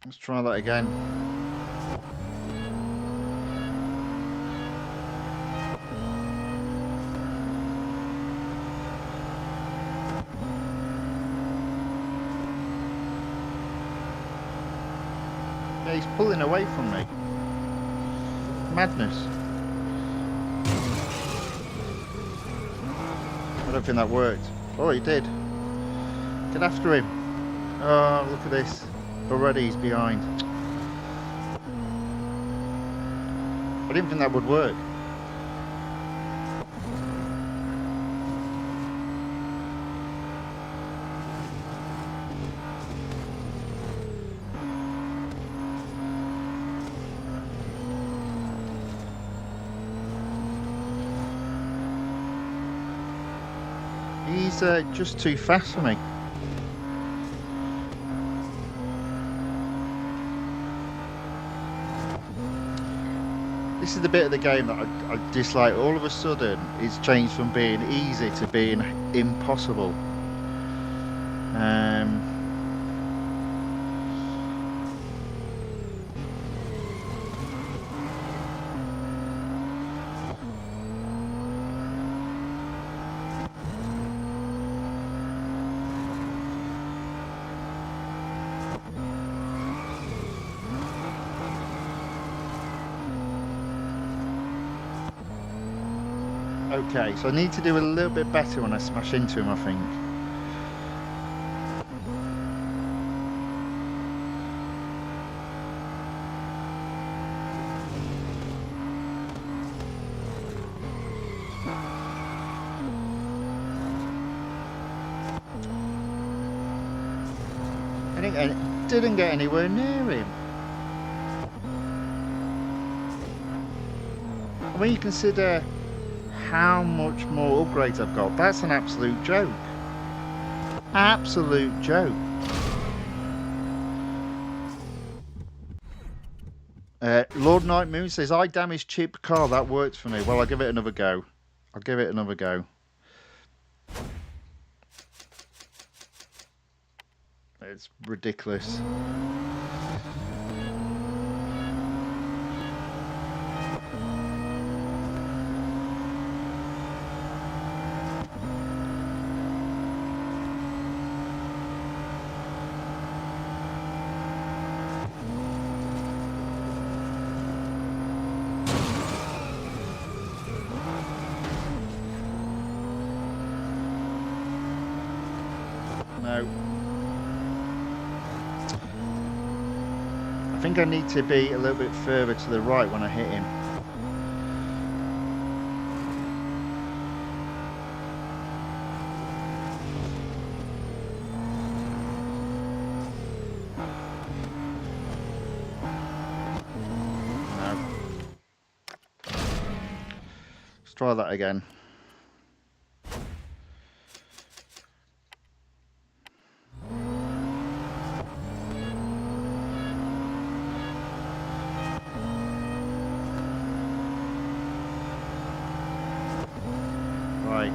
Let's try that again. Yeah, he's pulling away from me. Madness. I don't think that worked. Oh, he did. Get after him. Oh, look at this. Already he's behind. I didn't think that would work. He's just too fast for me. This is the bit of the game that I dislike. All of a sudden, it's changed from being easy to being impossible. Okay, so I need to do a little bit better when I smash into him, I think. didn't get anywhere near him. When you consider how much more upgrades I've got, that's an absolute joke. Absolute joke. Lord Night Moon says, I damaged cheap car, that works for me. Well, I'll give it another go. I'll give it another go. It's ridiculous. No. I think I need to be a little bit further to the right when I hit him. No. Let's try that again. Right.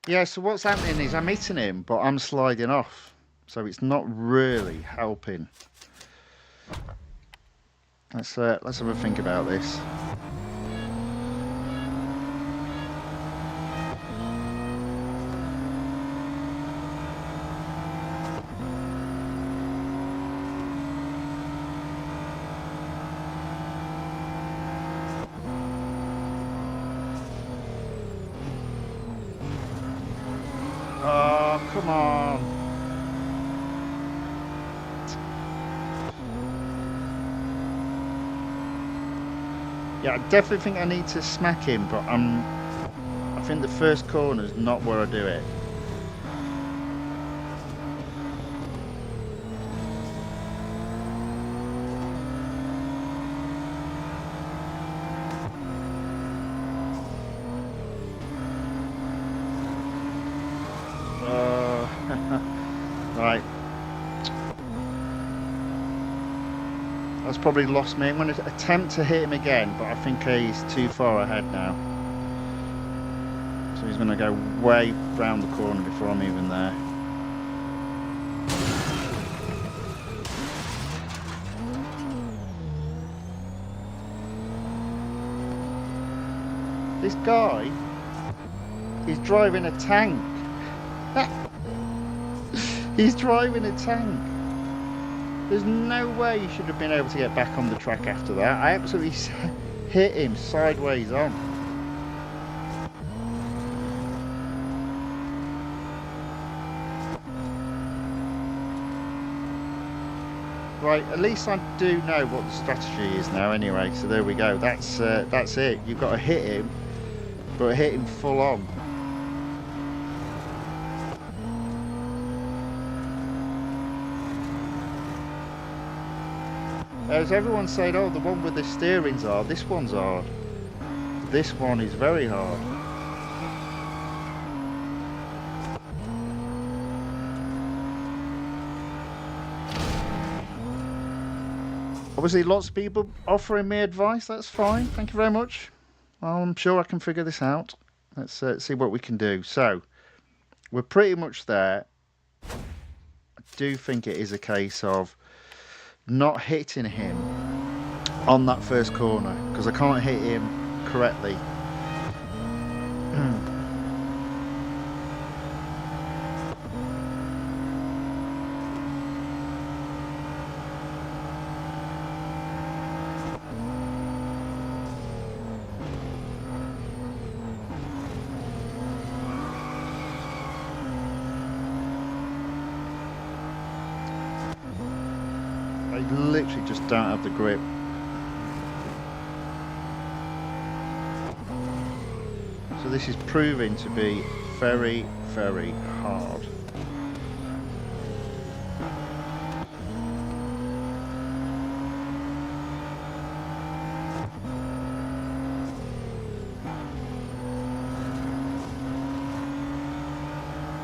Yeah, so what's happening is I'm hitting him, but I'm sliding off. So it's not really helping. Let's have a think about this. Oh, come on. Yeah, I definitely think I need to smack him, but I think the first corner is not where I do it. Right. That's probably lost me. I'm going to attempt to hit him again, but I think he's too far ahead now. So he's going to go way round the corner before I'm even there. This guy is driving a tank. He's driving a tank. There's no way you should have been able to get back on the track after that. I absolutely hit him sideways on. Right, at least I do know what the strategy is now anyway, so there we go. That's it. You've got to hit him, but hit him full on. As everyone said, oh, the one with the steering's hard. This one's hard. This one is very hard. Obviously, lots of people offering me advice. That's fine. Thank you very much. Well, I'm sure I can figure this out. Let's see what we can do. So, we're pretty much there. I do think it is a case of not hitting him on that first corner, because I can't hit him correctly. literally just don't have the grip. So this is proving to be very, very hard.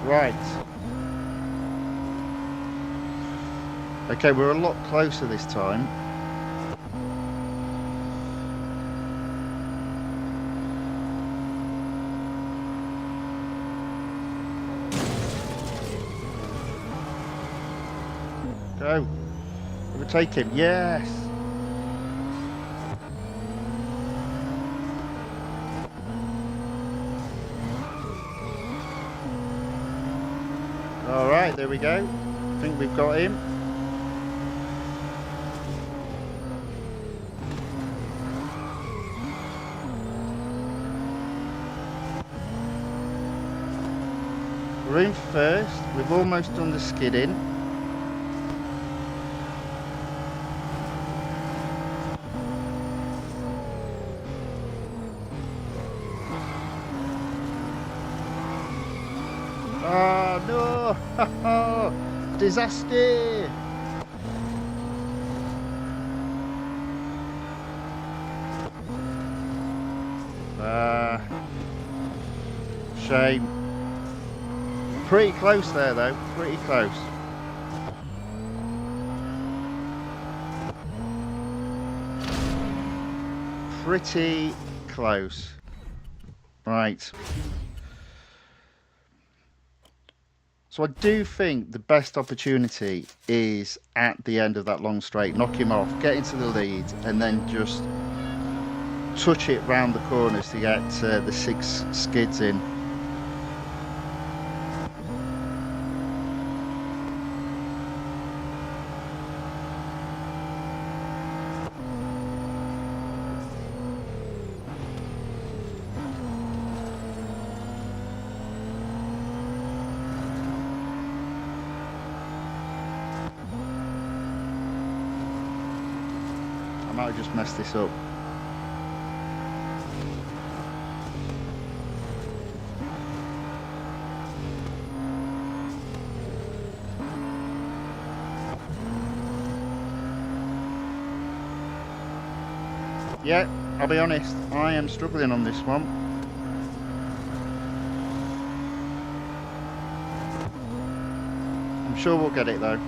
Right. Okay, we're a lot closer this time. Go. Overtake him. Yes. All right, there we go. I think we've got him. We're in first. We've almost done the skidding. Oh no! Disaster! Shame. Pretty close there though, pretty close. Pretty close. Right. So I do think the best opportunity is at the end of that long straight. Knock him off, get into the lead, and then just touch it round the corners to get the 6 skids in. I might have just messed this up. Yeah, I'll be honest, I am struggling on this one. I'm sure we'll get it though.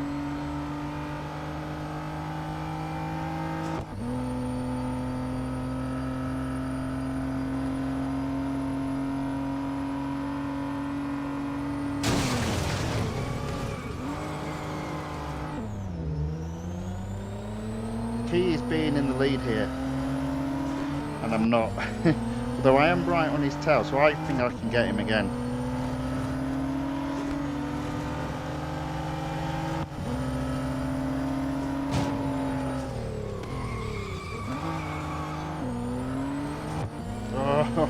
The key is being in the lead here. And I'm not. Although I am right on his tail, so I think I can get him again. Oh.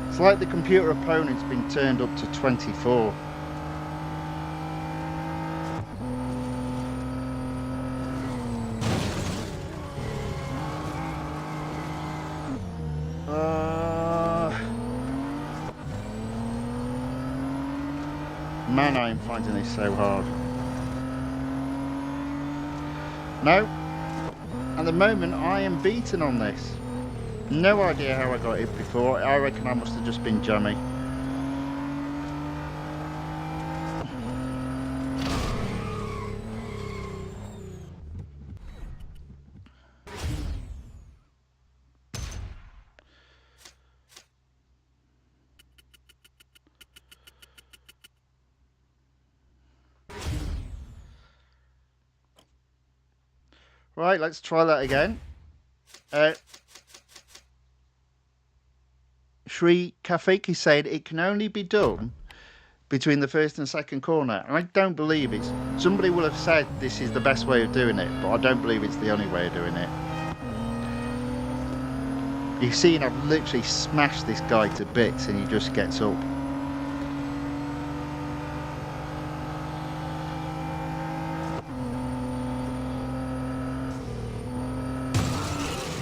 It's like the computer opponent's been turned up to 24. Man, I am finding this so hard. No, at the moment I am beaten on this. No idea how I got it before. I reckon I must have just been jammy. Right, let's try that again. Shri Kafiki said it can only be done between the first and second corner. And I don't believe it's... Somebody will have said this is the best way of doing it, but I don't believe it's the only way of doing it. You've seen I've literally smashed this guy to bits and he just gets up.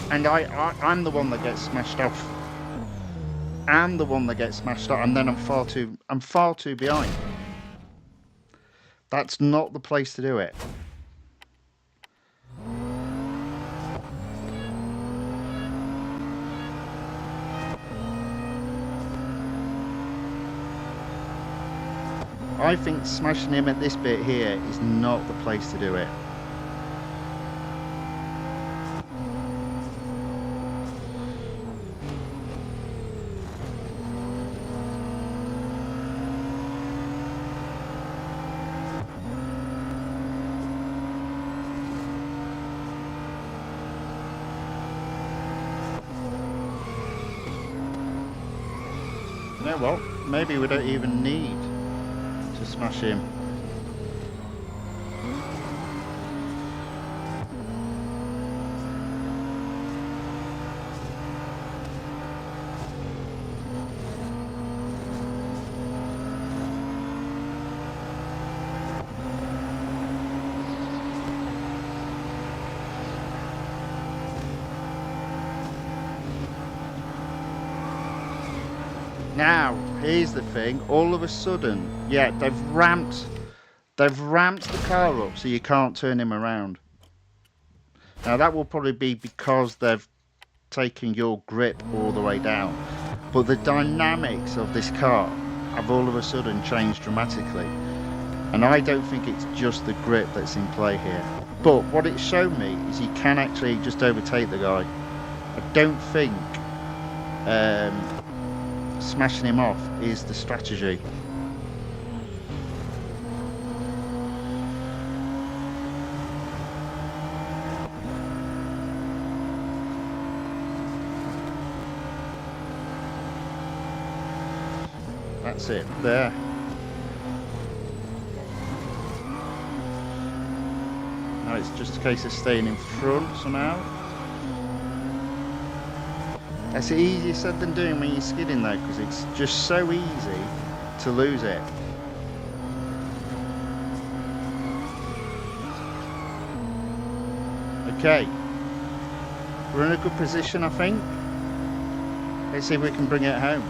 And I'm the one that gets smashed off. I'm the one that gets smashed off, and then I'm far too behind. That's not the place to do it. I think smashing him at this bit here is not the place to do it. You know what? Maybe we don't even need to smash him. Now, here's the thing, all of a sudden, yeah, they've ramped the car up so you can't turn him around. Now that will probably be because they've taken your grip all the way down. But the dynamics of this car have all of a sudden changed dramatically. And I don't think it's just the grip that's in play here. But what it's shown me is you can actually just overtake the guy. I don't think smashing him off is the strategy. That's it, there. Now it's just a case of staying in front somehow. That's easier said than doing when you're skidding though, because it's just so easy to lose it. Okay, we're in a good position, I think. Let's see if we can bring it home.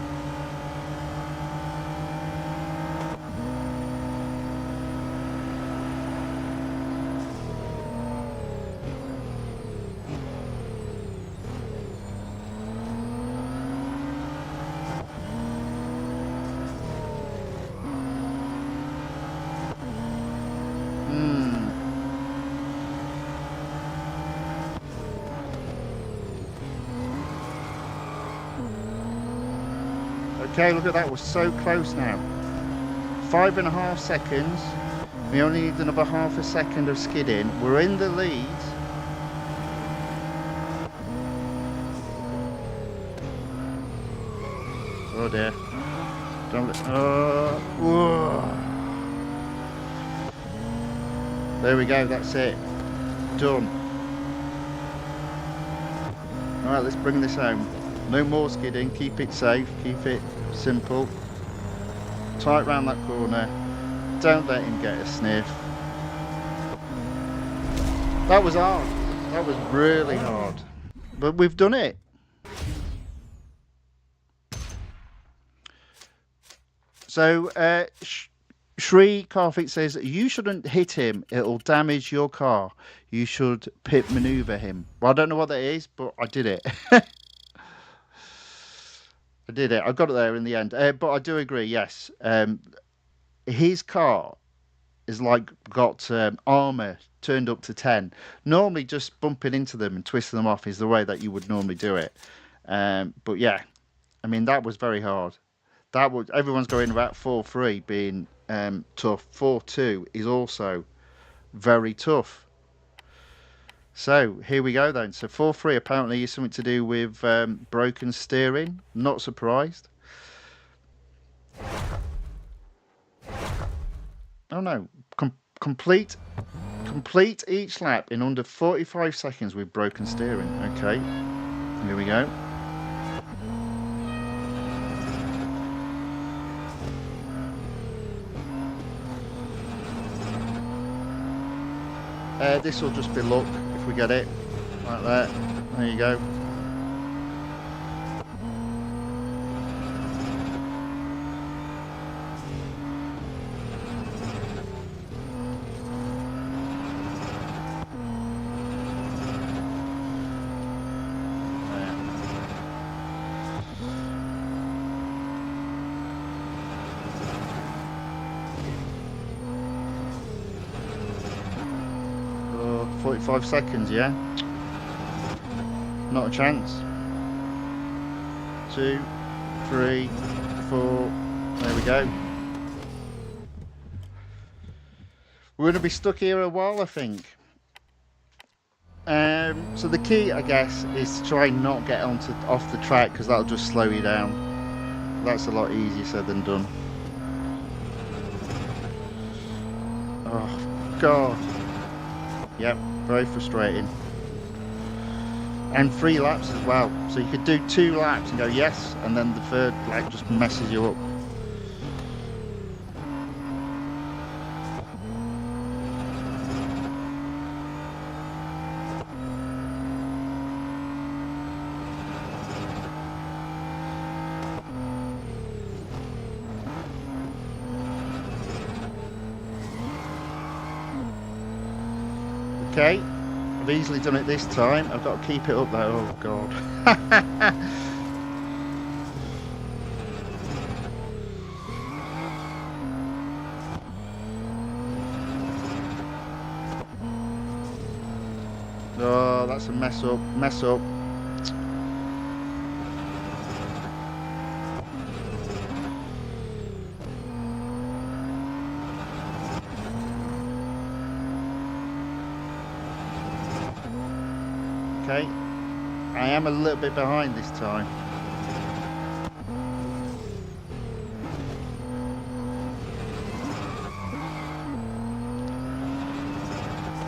Okay, look at that, we're so close now. 5.5 seconds. We only need another half a second of skidding. We're in the lead. Oh dear. Don't there we go, that's it. Done. Alright, let's bring this home. No more skidding, keep it safe, keep it simple. Tight round that corner. Don't let him get a sniff. That was hard. That was really hard. But we've done it. So, Shri Karthik says, you shouldn't hit him, it'll damage your car. You should pit maneuver him. Well, I don't know what that is, but I did it. I did it. I got it there in the end. But I do agree, yes. His car is like got armour turned up to 10. Normally just bumping into them and twisting them off is the way that you would normally do it. But yeah, I mean, that was very hard. That was, everyone's going about 4-3 being tough. 4-2 is also very tough. So here we go then. So 4-3 apparently is something to do with broken steering. Not surprised. Oh no, complete each lap in under 45 seconds with broken steering. Okay, here we go. This will just be luck if we get it. Like that. There you go. Oh, 45 seconds, yeah? Not a chance. 2, 3, 4. There we go. We're going to be stuck here a while, I think. So the key, I guess, is to try and not get off the track, because that'll just slow you down. That's a lot easier said than done. Oh God. Yep, very frustrating. And 3 laps as well. So you could do 2 laps and go yes, and then the 3rd lap just messes you up. Okay, I've easily done it this time. I've got to keep it up though. Oh God. Oh, that's a mess up. Mess up. Okay, I am a little bit behind this time.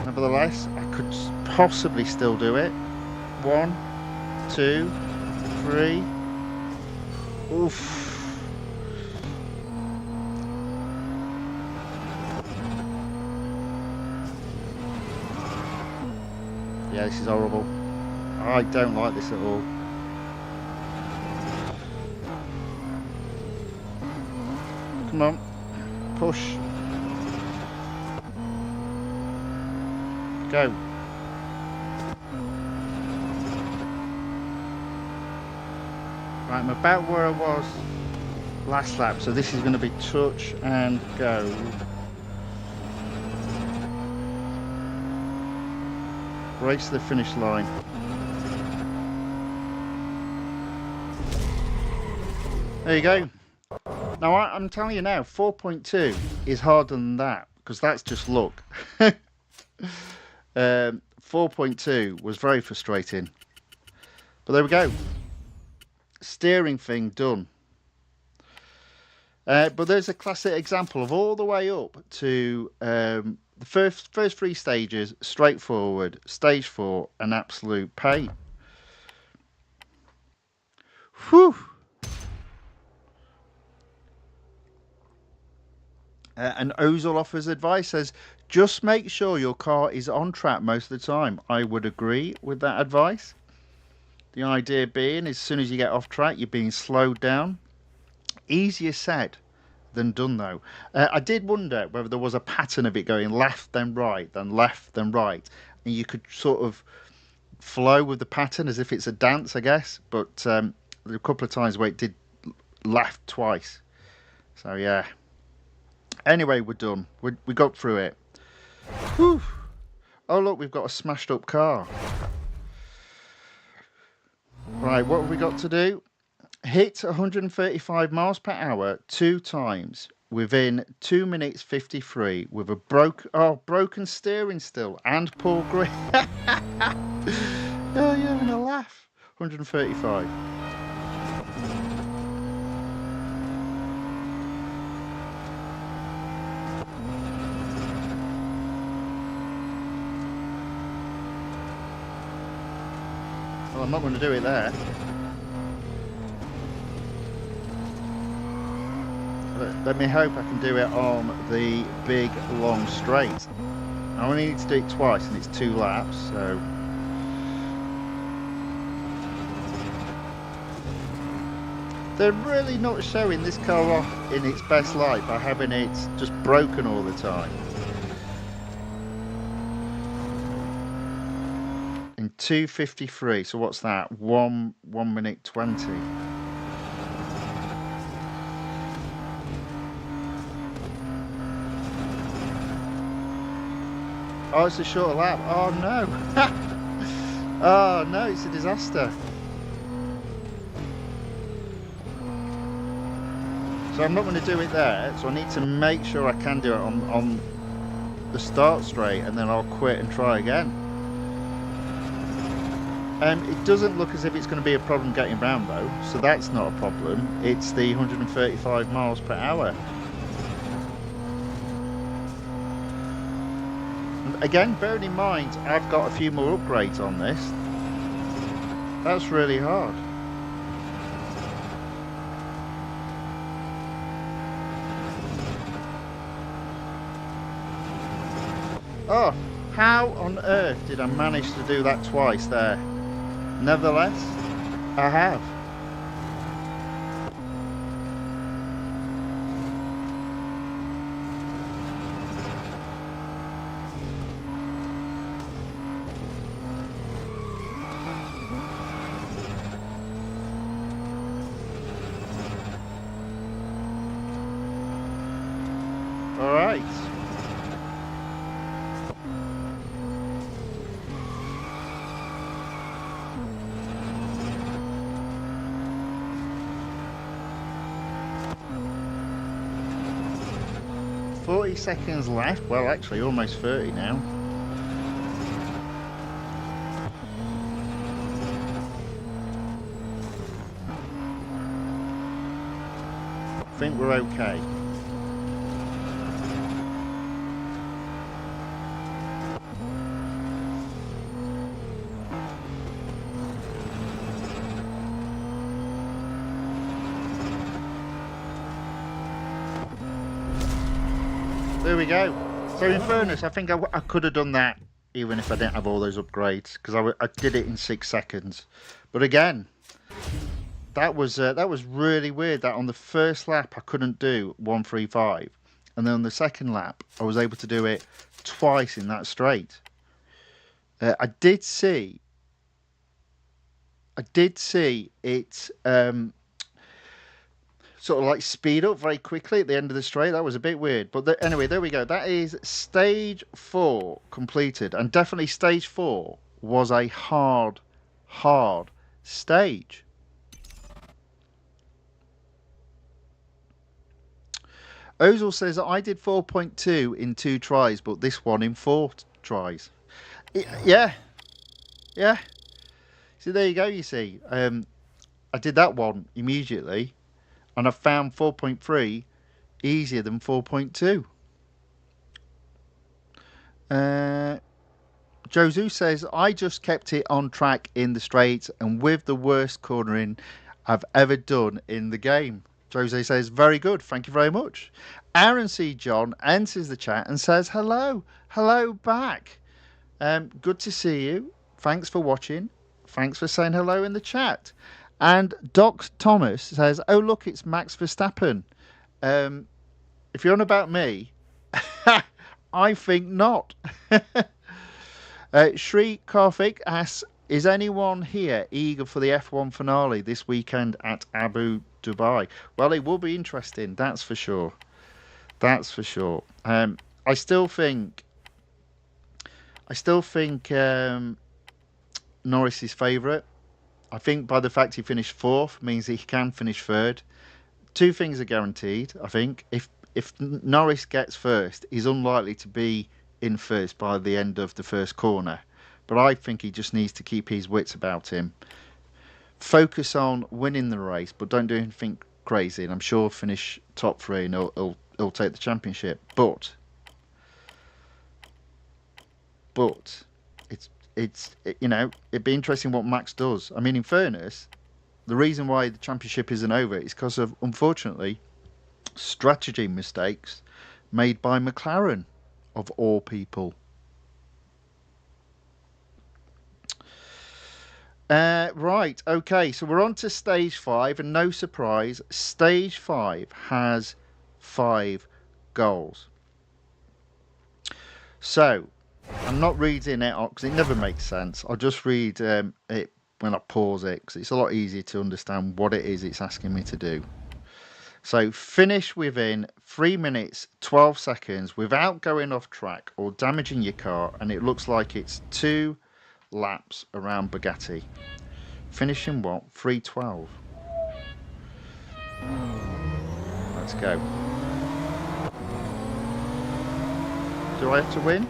Nevertheless, I could possibly still do it. 1, 2, 3. Oof. Yeah, this is horrible. I don't like this at all. Come on, push. Go. Right, I'm about where I was last lap, so this is going to be touch and go. Race to the finish line. There you go. Now I'm telling you now, 4.2 is harder than that, because that's just luck. 4.2 was very frustrating. But there we go. Steering thing done. But there's a classic example of all the way up to the first 3 stages, straightforward. Stage 4, an absolute pain. Whew. And Ozil offers advice, says, just make sure your car is on track most of the time. I would agree with that advice. The idea being, as soon as you get off track, you're being slowed down. Easier said than done, though. I did wonder whether there was a pattern of it going left, then right, then left, then right. And you could sort of flow with the pattern as if it's a dance, I guess. But there were a couple of times where it did left twice. So, yeah. Anyway, we're done. We got through it. Whew. Oh, look, we've got a smashed up car. Right, what have we got to do? Hit 135 miles per hour 2 times within 2 minutes 53 with a broken steering still and poor grip. Oh, you're having a laugh. 135. Well, I'm not going to do it there. Let me hope I can do it on the big long straight. I only need to do it twice and it's 2 laps, so They're really not showing this car off in its best light by having it just broken all the time. In 2:53, so what's that? 1 minute 20. Oh, it's a shorter lap. Oh no. Oh no, it's a disaster. So I'm not going to do it there, so I need to make sure I can do it on the start straight, and then I'll quit and try again. It doesn't look as if it's going to be a problem getting round though, so that's not a problem. It's the 135 miles per hour. And again, bearing in mind, I've got a few more upgrades on this. That's really hard. Oh, how on earth did I manage to do that twice there? Nevertheless, I have. All right. Seconds left. Well, actually almost 30 now. I think we're okay. There we go. So in fairness, I think I could have done that even if I didn't have all those upgrades, because I did it in 6 seconds. But again, that was really weird that on the first lap I couldn't do 135, and then on the second lap I was able to do it twice in that straight. I did see it sort of like speed up very quickly at the end of the straight. That was a bit weird, but anyway, there we go. That is stage 4 completed, and definitely stage 4 was a hard stage. Ozil says I did 4.2 in 2 tries, but this one in 4 tries. Yeah. So there you go. You see, I did that one immediately, and I found 4.3 easier than 4.2. Josu says, I just kept it on track in the straights and with the worst cornering I've ever done in the game. Jose says, very good, thank you very much. Aaron C. John enters the chat and says, hello back. Good to see you. Thanks for watching. Thanks for saying hello in the chat. And Doc Thomas says, oh, look, it's Max Verstappen. If you're on about me, I think not. Shri Karthik asks, is anyone here eager for the F1 finale this weekend at Abu Dhabi? Well, it will be interesting, that's for sure. That's for sure. I still think Norris is favourite. I think by the fact he finished 4th means he can finish 3rd. 2 things are guaranteed, I think. If Norris gets first, he's unlikely to be in first by the end of the first corner. But I think he just needs to keep his wits about him. Focus on winning the race, but don't do anything crazy. And I'm sure he'll finish top 3 and he'll take the championship. But it'd be interesting what Max does. I mean, in fairness, the reason why the championship isn't over is because of, unfortunately, strategy mistakes made by McLaren, of all people. Right, okay, so we're on to stage 5, and no surprise, stage 5 has 5 goals. So, I'm not reading it because it never makes sense. I'll just read it when I pause it, because it's a lot easier to understand what it is it's asking me to do. So, finish within 3 minutes 12 seconds without going off track or damaging your car, and it looks like it's 2 laps around Bugatti. Finishing what? 3:12. Let's go. Do I have to win?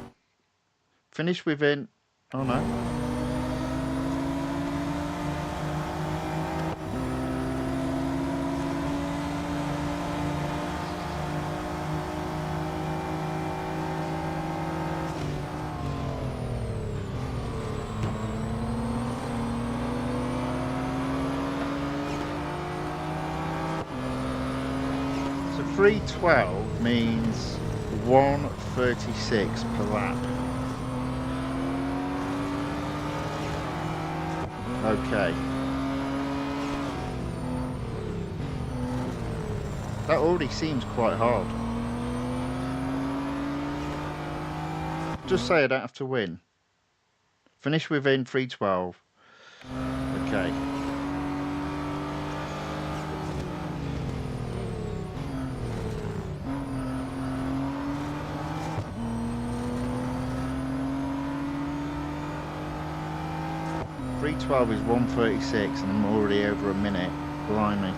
Finish within... Oh no. So 3:12 means 1:36 per lap. Okay. That already seems quite hard. Just say I don't have to win. Finish within 3:12. Okay. .312 is 1:36 and I'm already over a minute. Blimey.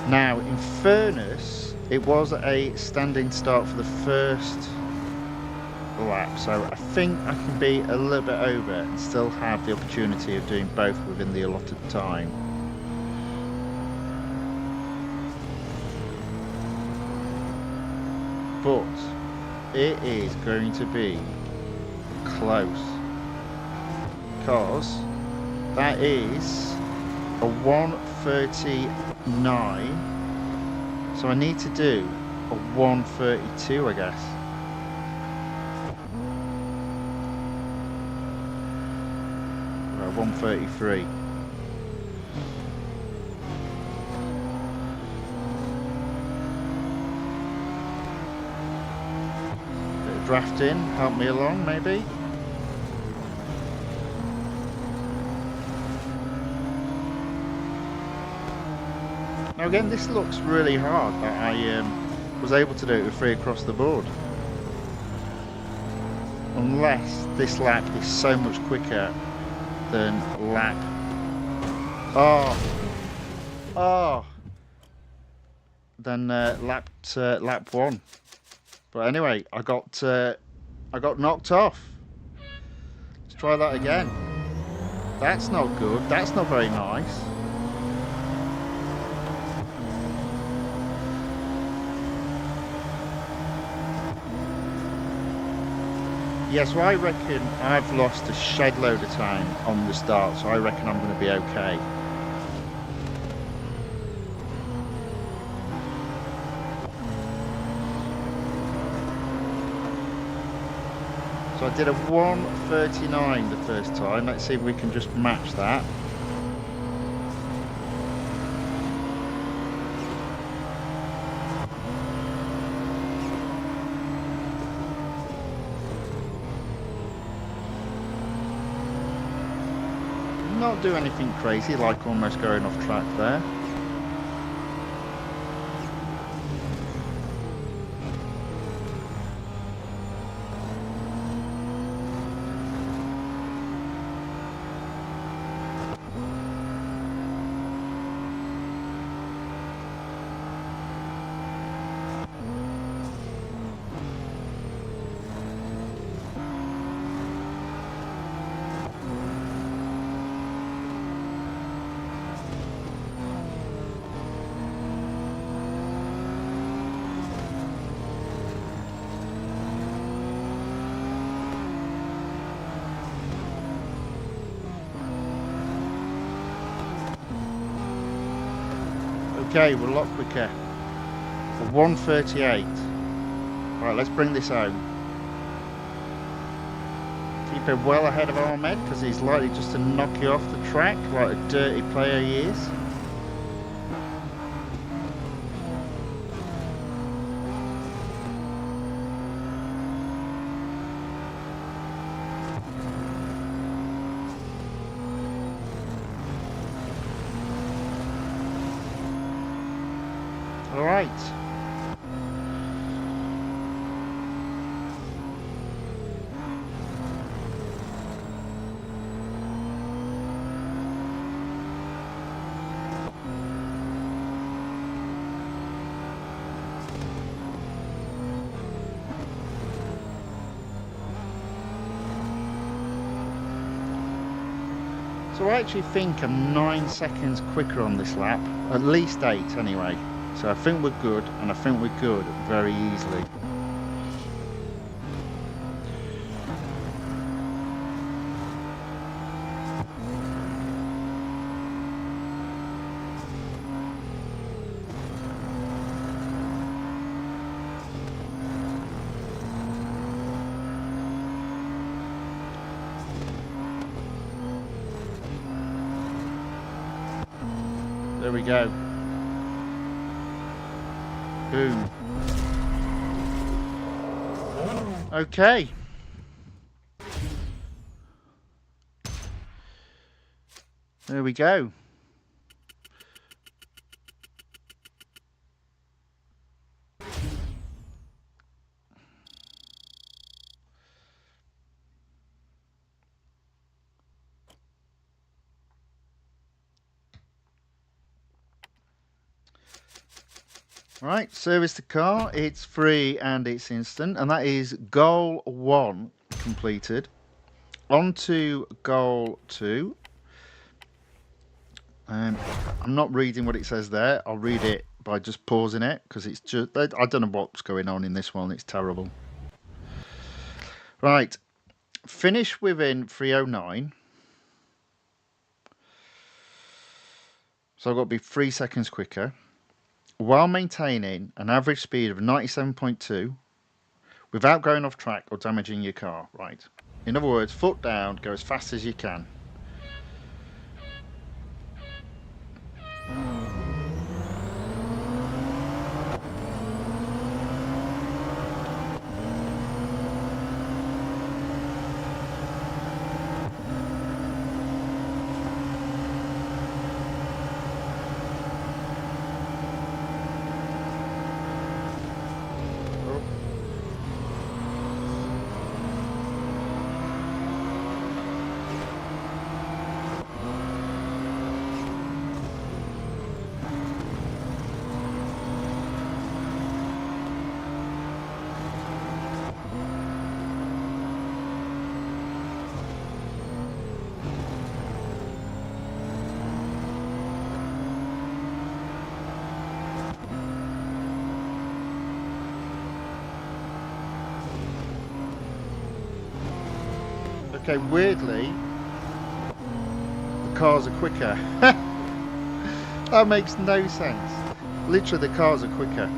Now, in fairness, it was a standing start for the first lap, so I think I can be a little bit over and still have the opportunity of doing both within the allotted time. But it is going to be close, because that is a 1:39, so I need to do a 1:32, I guess. Or 1:33. Bit of drafting, help me along maybe. Now again, this looks really hard that I was able to do it with 3 across the board. Unless this lap is so much quicker than lap... Than lap 1. But anyway, I got knocked off. Let's try that again. That's not good. That's not very nice. Yeah, so I reckon I've lost a shed load of time on the start, so I reckon I'm going to be okay. So I did a 1:39 the first time. Let's see if we can just match that. Not do anything crazy like almost going off track there. Okay, we're a lot quicker. For 1:38. Right, let's bring this home. Keep him well ahead of Ahmed because he's likely just to knock you off the track like a dirty player he is. All right. So I actually think I'm 9 seconds quicker on this lap, at least 8 anyway. So I think we're good, and I think we're good very easily. There we go. Boom. Okay. There we go. Right, service the car, it's free and it's instant, and that is goal 1 completed. On to goal 2. I'm not reading what it says there, I'll read it by just pausing it, because it's just, I don't know what's going on in this one, it's terrible. Right, finish within 3:09. So I've got to be 3 seconds quicker, while maintaining an average speed of 97.2 without going off track or damaging your car. Right. In other words, foot down, go as fast as you can. Okay, weirdly, the cars are quicker. That makes no sense. Literally, the cars are quicker.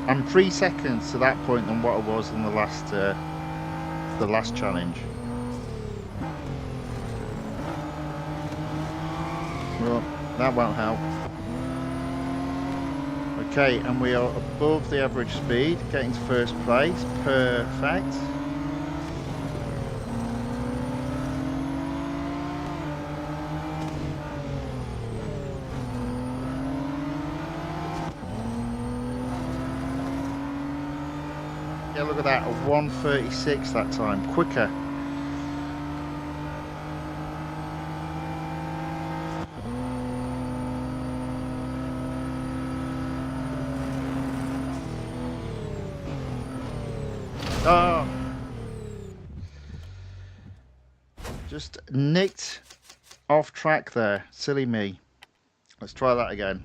I'm 3 seconds to that point than what I was in the last challenge. Well, that won't help. Okay, and we are above the average speed, getting to first place. Perfect. Yeah, look at that, a 1:36 that time, quicker. Oh, just nicked off track there, silly me. Let's try that again.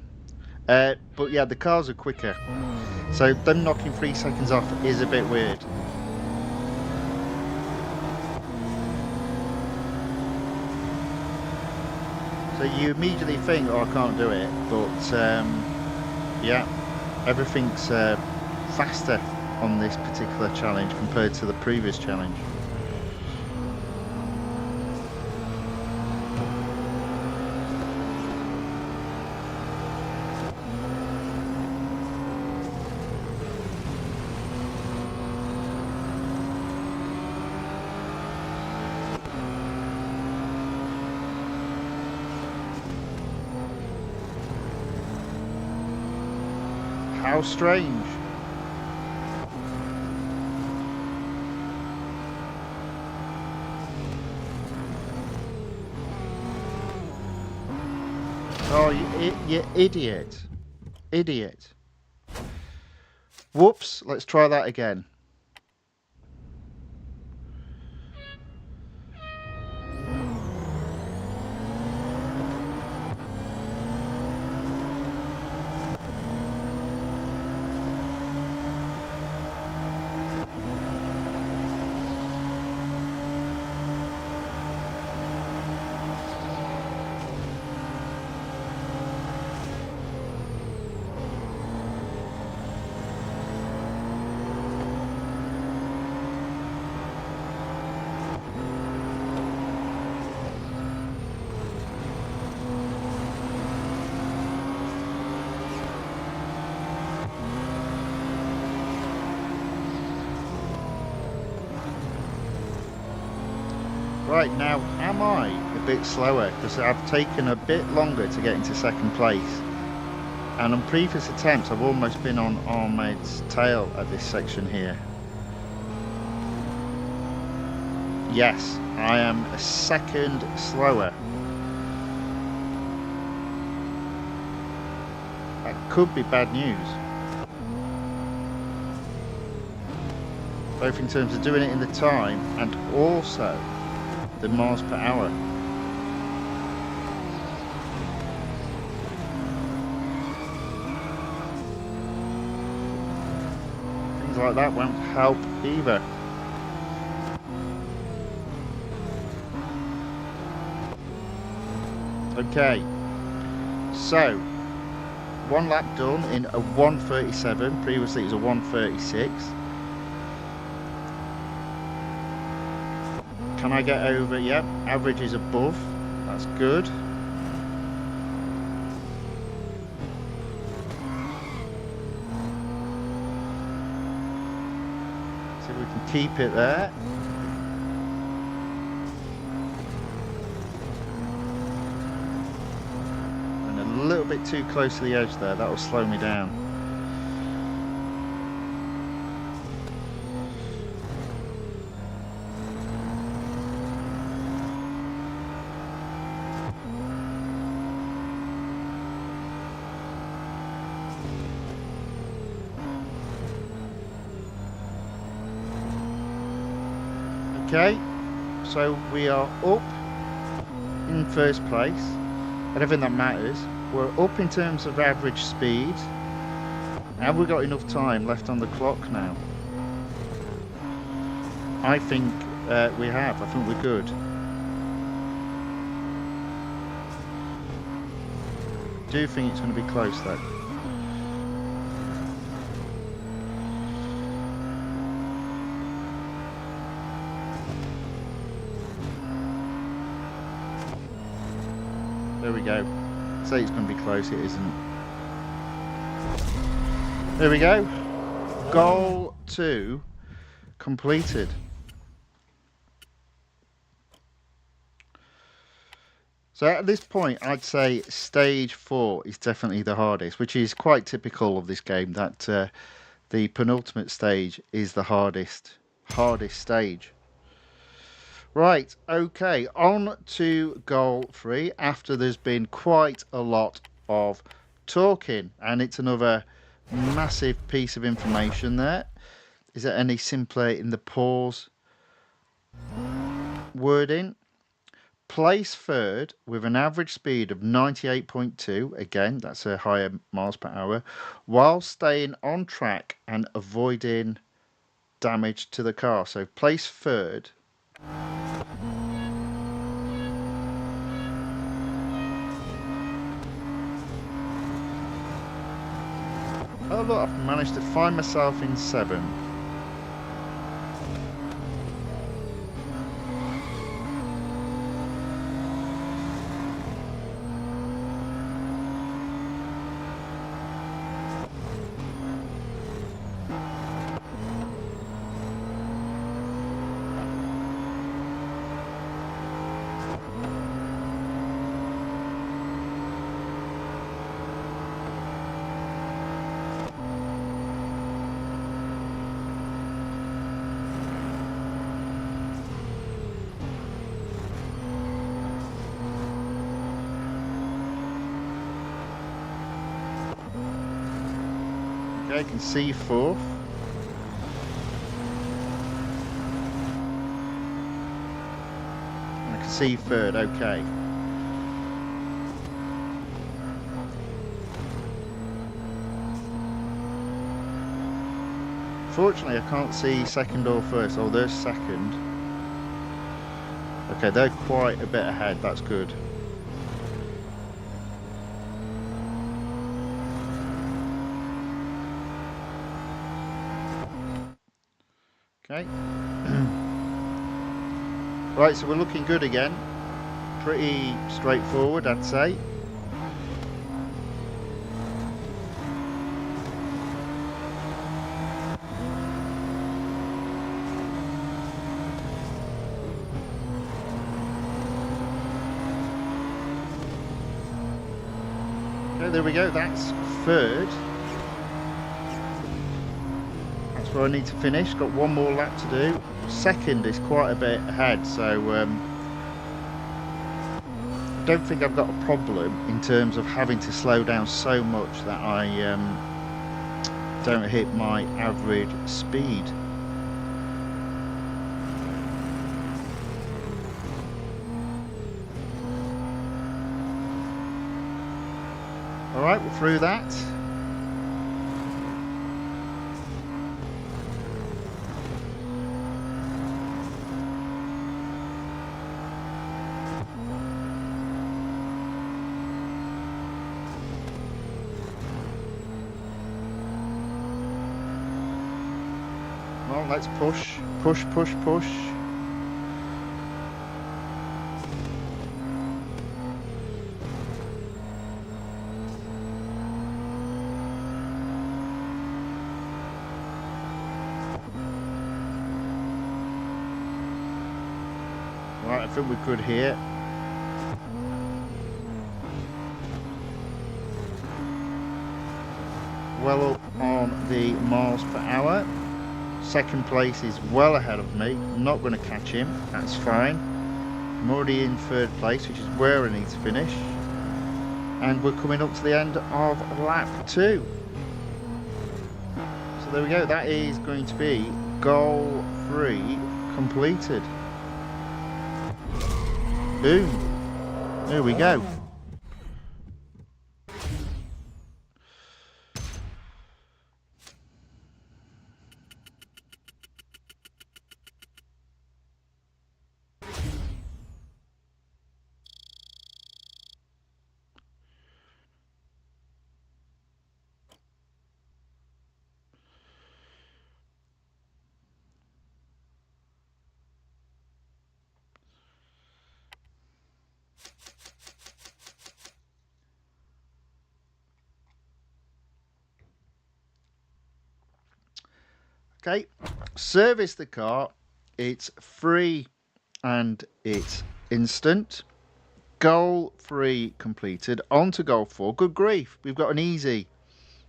But yeah, the cars are quicker. So them knocking 3 seconds off is a bit weird. So you immediately think, oh, I can't do it, but yeah, everything's faster on this particular challenge compared to the previous challenge. How strange. Oh, you idiot. Idiot. Whoops, let's try that again. Right, now, am I a bit slower? Because I've taken a bit longer to get into second place. And on previous attempts, I've almost been on Ahmed's tail at this section here. Yes, I am a second slower. That could be bad news. Both in terms of doing it in the time and also the miles per hour. Things like that won't help either. Okay, so one lap done in a 1:37. Previously it was a 1:36. Can I get over? Yep, average is above. That's good. See if we can keep it there. And a little bit too close to the edge there. That will slow me down. Okay, so we are up in first place, and everything that matters. We're up in terms of average speed, and we've got enough time left on the clock now. I think we have. I think we're good. Do think it's going to be close though. There we go. Say it's going to be close, it isn't. There we go. Goal 2 completed. So at this point, I'd say stage 4 is definitely the hardest, which is quite typical of this game, that the penultimate stage is the hardest stage. Right, okay, on to goal 3 after there's been quite a lot of talking, and it's another massive piece of information there. Is it any simpler in the pause wording? Place third with an average speed of 98.2, again that's a higher miles per hour, while staying on track and avoiding damage to the car. So place third. Oh look, I've managed to find myself in 7. Okay, I can see fourth. I can see third, okay. Fortunately, I can't see second or first. Oh, there's second. Okay, they're quite a bit ahead. That's good. Okay. Right, so we're looking good again. Pretty straightforward, I'd say. Okay, there we go. That's third. That's where I need to finish. Got one more lap to do. Second is quite a bit ahead, so don't think I've got a problem in terms of having to slow down so much that I don't hit my average speed. Alright, we're through that. Well, let's push, push, push, push. Right, I think we're good here. Well up on the miles per hour. Second place is well ahead of me. I'm not going to catch him. That's fine. I'm already in third place, which is where I need to finish. And we're coming up to the end of lap 2. So there we go. That is going to be goal 3 completed. Boom. There we go. Okay, service the car. It's free and it's instant. Goal 3 completed. On to goal 4. Good grief, we've got an easy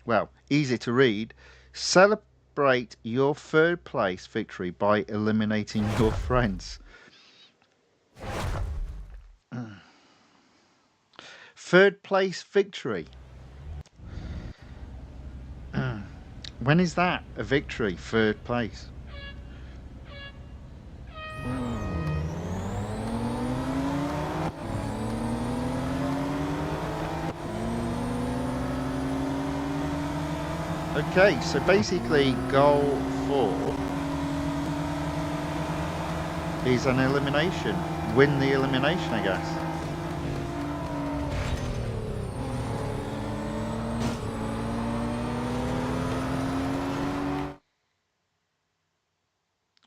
to read. Celebrate your third place victory by eliminating your friends. Third place victory. When is that a victory? Third place. Okay, so basically goal 4 is an elimination. Win the elimination, I guess.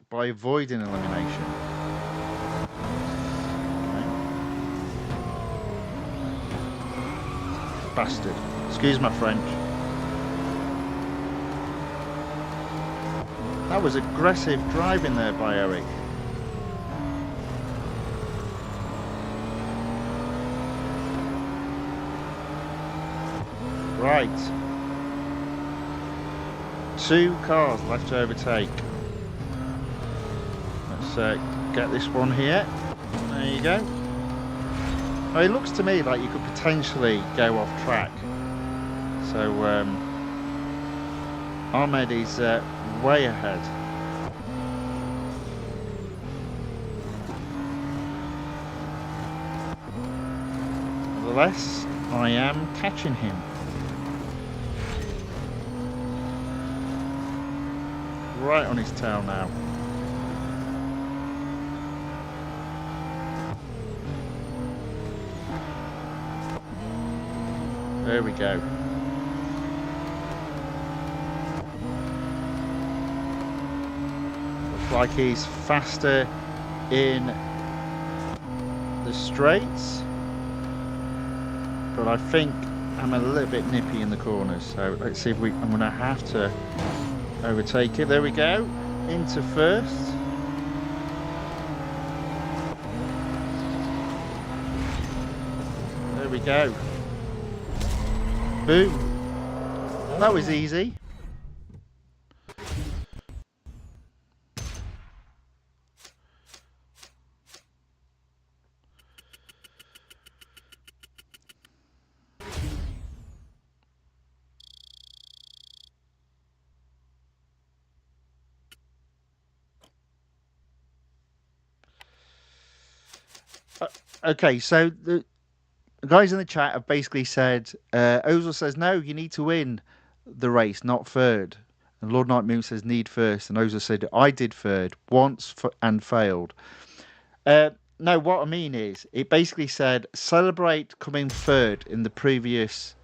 By avoiding elimination. Okay. Bastard. Excuse my French. That was aggressive driving there by Eric. Right. 2 cars left to overtake. Let's get this one here. There you go. Well, it looks to me like you could potentially go off track. So Ahmed is way ahead. Nevertheless, I am catching him. Right on his tail now. There we go. Looks like he's faster in the straights, but I think I'm a little bit nippy in the corners. So let's see if I'm going to have to overtake it. There we go. Into first. There we go. Boom. That was easy. Okay, so the guys in the chat have basically said, Ozil says, no, you need to win the race, not third. And Lord Nightmoon says, need first. And Ozil said, I did third once and failed. No, what I mean is, it basically said, celebrate coming third in the previous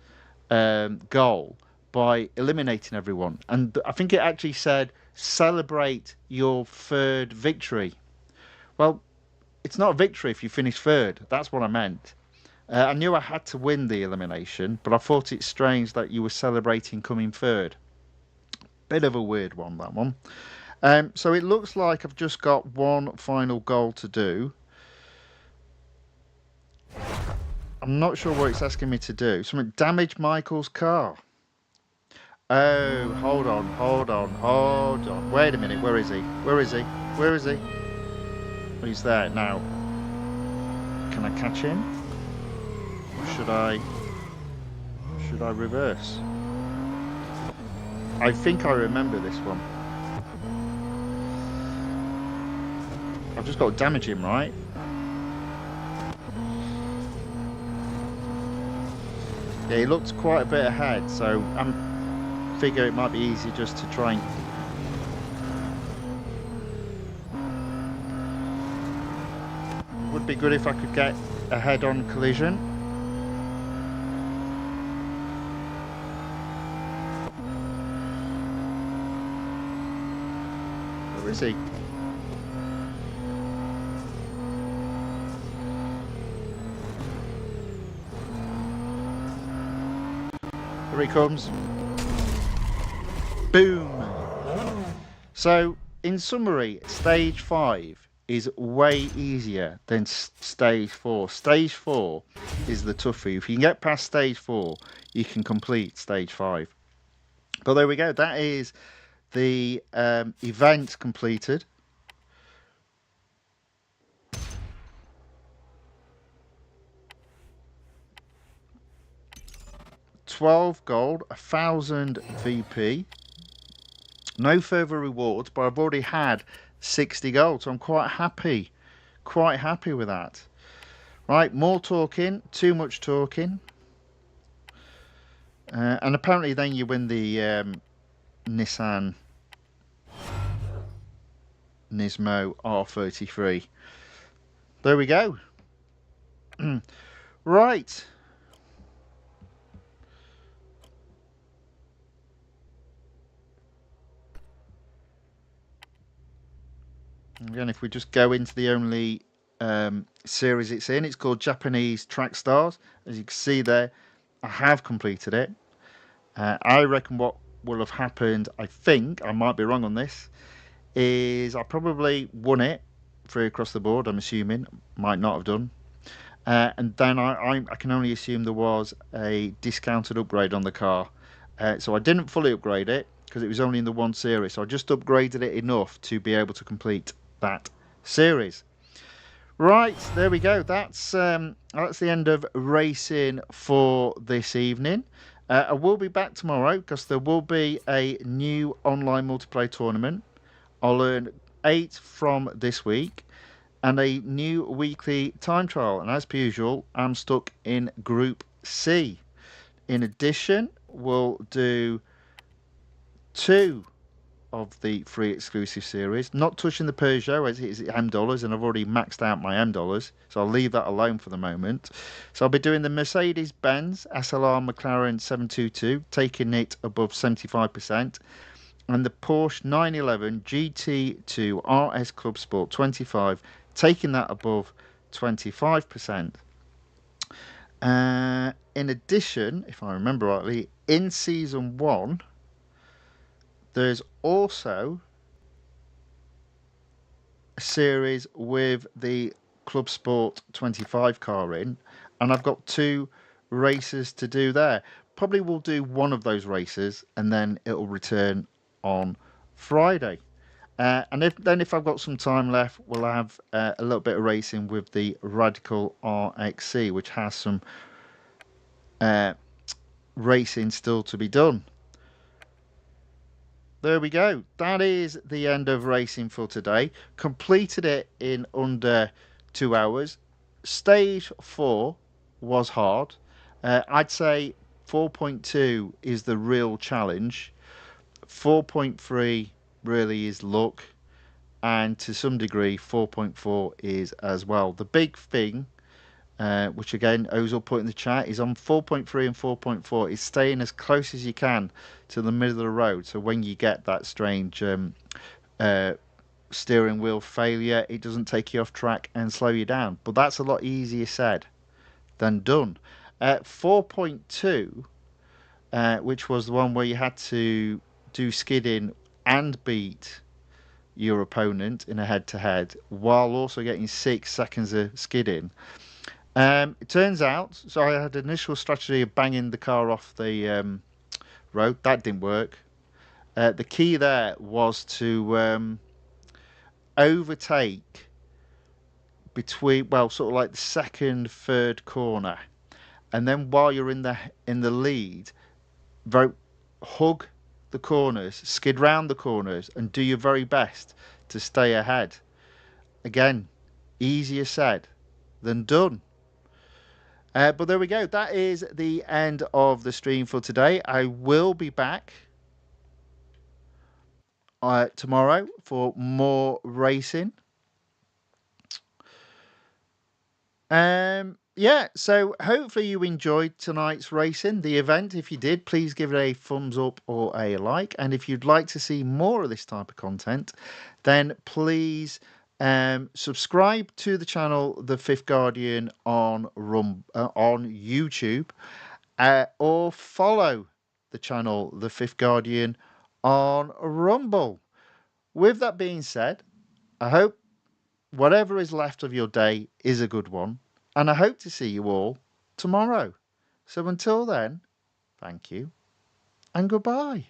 goal by eliminating everyone. And I think it actually said, celebrate your third victory. Well, it's not a victory if you finish third. That's what I meant. I knew I had to win the elimination, but I thought it's strange that you were celebrating coming third. Bit of a weird one, that one. So it looks like I've just got one final goal to do. I'm not sure what it's asking me to do. Something damage Michael's car. Oh, hold on. Wait a minute, where is he? Where is he? He's there now. Can I catch him? Or should I reverse? I think I remember this one. I've just got to damage him, right? Yeah, he looked quite a bit ahead, so I'm figure it might be easy just to try and would be good if I could get a head-on collision. Where is he? Here he comes. Boom. So, in summary, stage 5 is way easier than stage 4. Stage 4 is the toughie. If you can get past stage 4, you can complete stage 5. But there we go. That is the event completed. $12 gold, 1,000 VP. No further rewards, but I've already had 60 gold, so I'm quite happy with that. Right, more talking, too much talking. And apparently then you win the NISSAN NISMO R33. There we go. Right. Again, if we just go into the only series it's in, it's called Japanese Track Stars. As you can see there, I have completed it. I reckon what will have happened, I think, I might be wrong on this, is I probably won it free across the board, I'm assuming. Might not have done. And then I can only assume there was a discounted upgrade on the car. So I didn't fully upgrade it because it was only in the one series. So I just upgraded it enough to be able to complete that series. Right, there we go. That's the end of racing for this evening. I will be back tomorrow because there will be a new online multiplayer tournament. I'll earn 8 from this week and a new weekly time trial. And as per usual, I'm stuck in Group C. In addition, we'll do 2 of the free exclusive series. Not touching the Peugeot as it is M dollars, and I've already maxed out my M dollars, so I'll leave that alone for the moment. So I'll be doing the Mercedes-Benz SLR McLaren 722, taking it above 75%, and the Porsche 911 GT2 RS Club Sport 25, taking that above 25%. In addition, if I remember rightly, in Season 1, there's also a series with the Club Sport 25 car in, and I've got 2 races to do there. Probably will do one of those races, and then it'll return on Friday. And if I've got some time left, we'll have a little bit of racing with the Radical RXC, which has some racing still to be done. There we go. That is the end of racing for today. Completed it in under 2 hours. Stage 4 was hard. I'd say 4.2 is the real challenge. 4.3 really is luck. And to some degree, 4.4 is as well. The big thing, which again Ozil put in the chat, is on 4.3 and 4.4 is staying as close as you can to the middle of the road. So when you get that strange steering wheel failure, it doesn't take you off track and slow you down. But that's a lot easier said than done. 4.2, which was the one where you had to do skidding and beat your opponent in a head-to-head while also getting 6 seconds of skidding. It turns out, so I had an initial strategy of banging the car off the road. That didn't work. The key there was to overtake between, well, sort of like the second, third corner, and then while you're in the lead, hug the corners, skid round the corners, and do your very best to stay ahead. Again, easier said than done. But there we go. That is the end of the stream for today. I will be back tomorrow for more racing. Yeah, so hopefully you enjoyed tonight's racing, the event. If you did, please give it a thumbs up or a like. And if you'd like to see more of this type of content, then please subscribe to the channel The Fifth Guardian on YouTube, or follow the channel The Fifth Guardian on Rumble. With that being said, I hope whatever is left of your day is a good one, and I hope to see you all tomorrow. So until then, thank you and goodbye.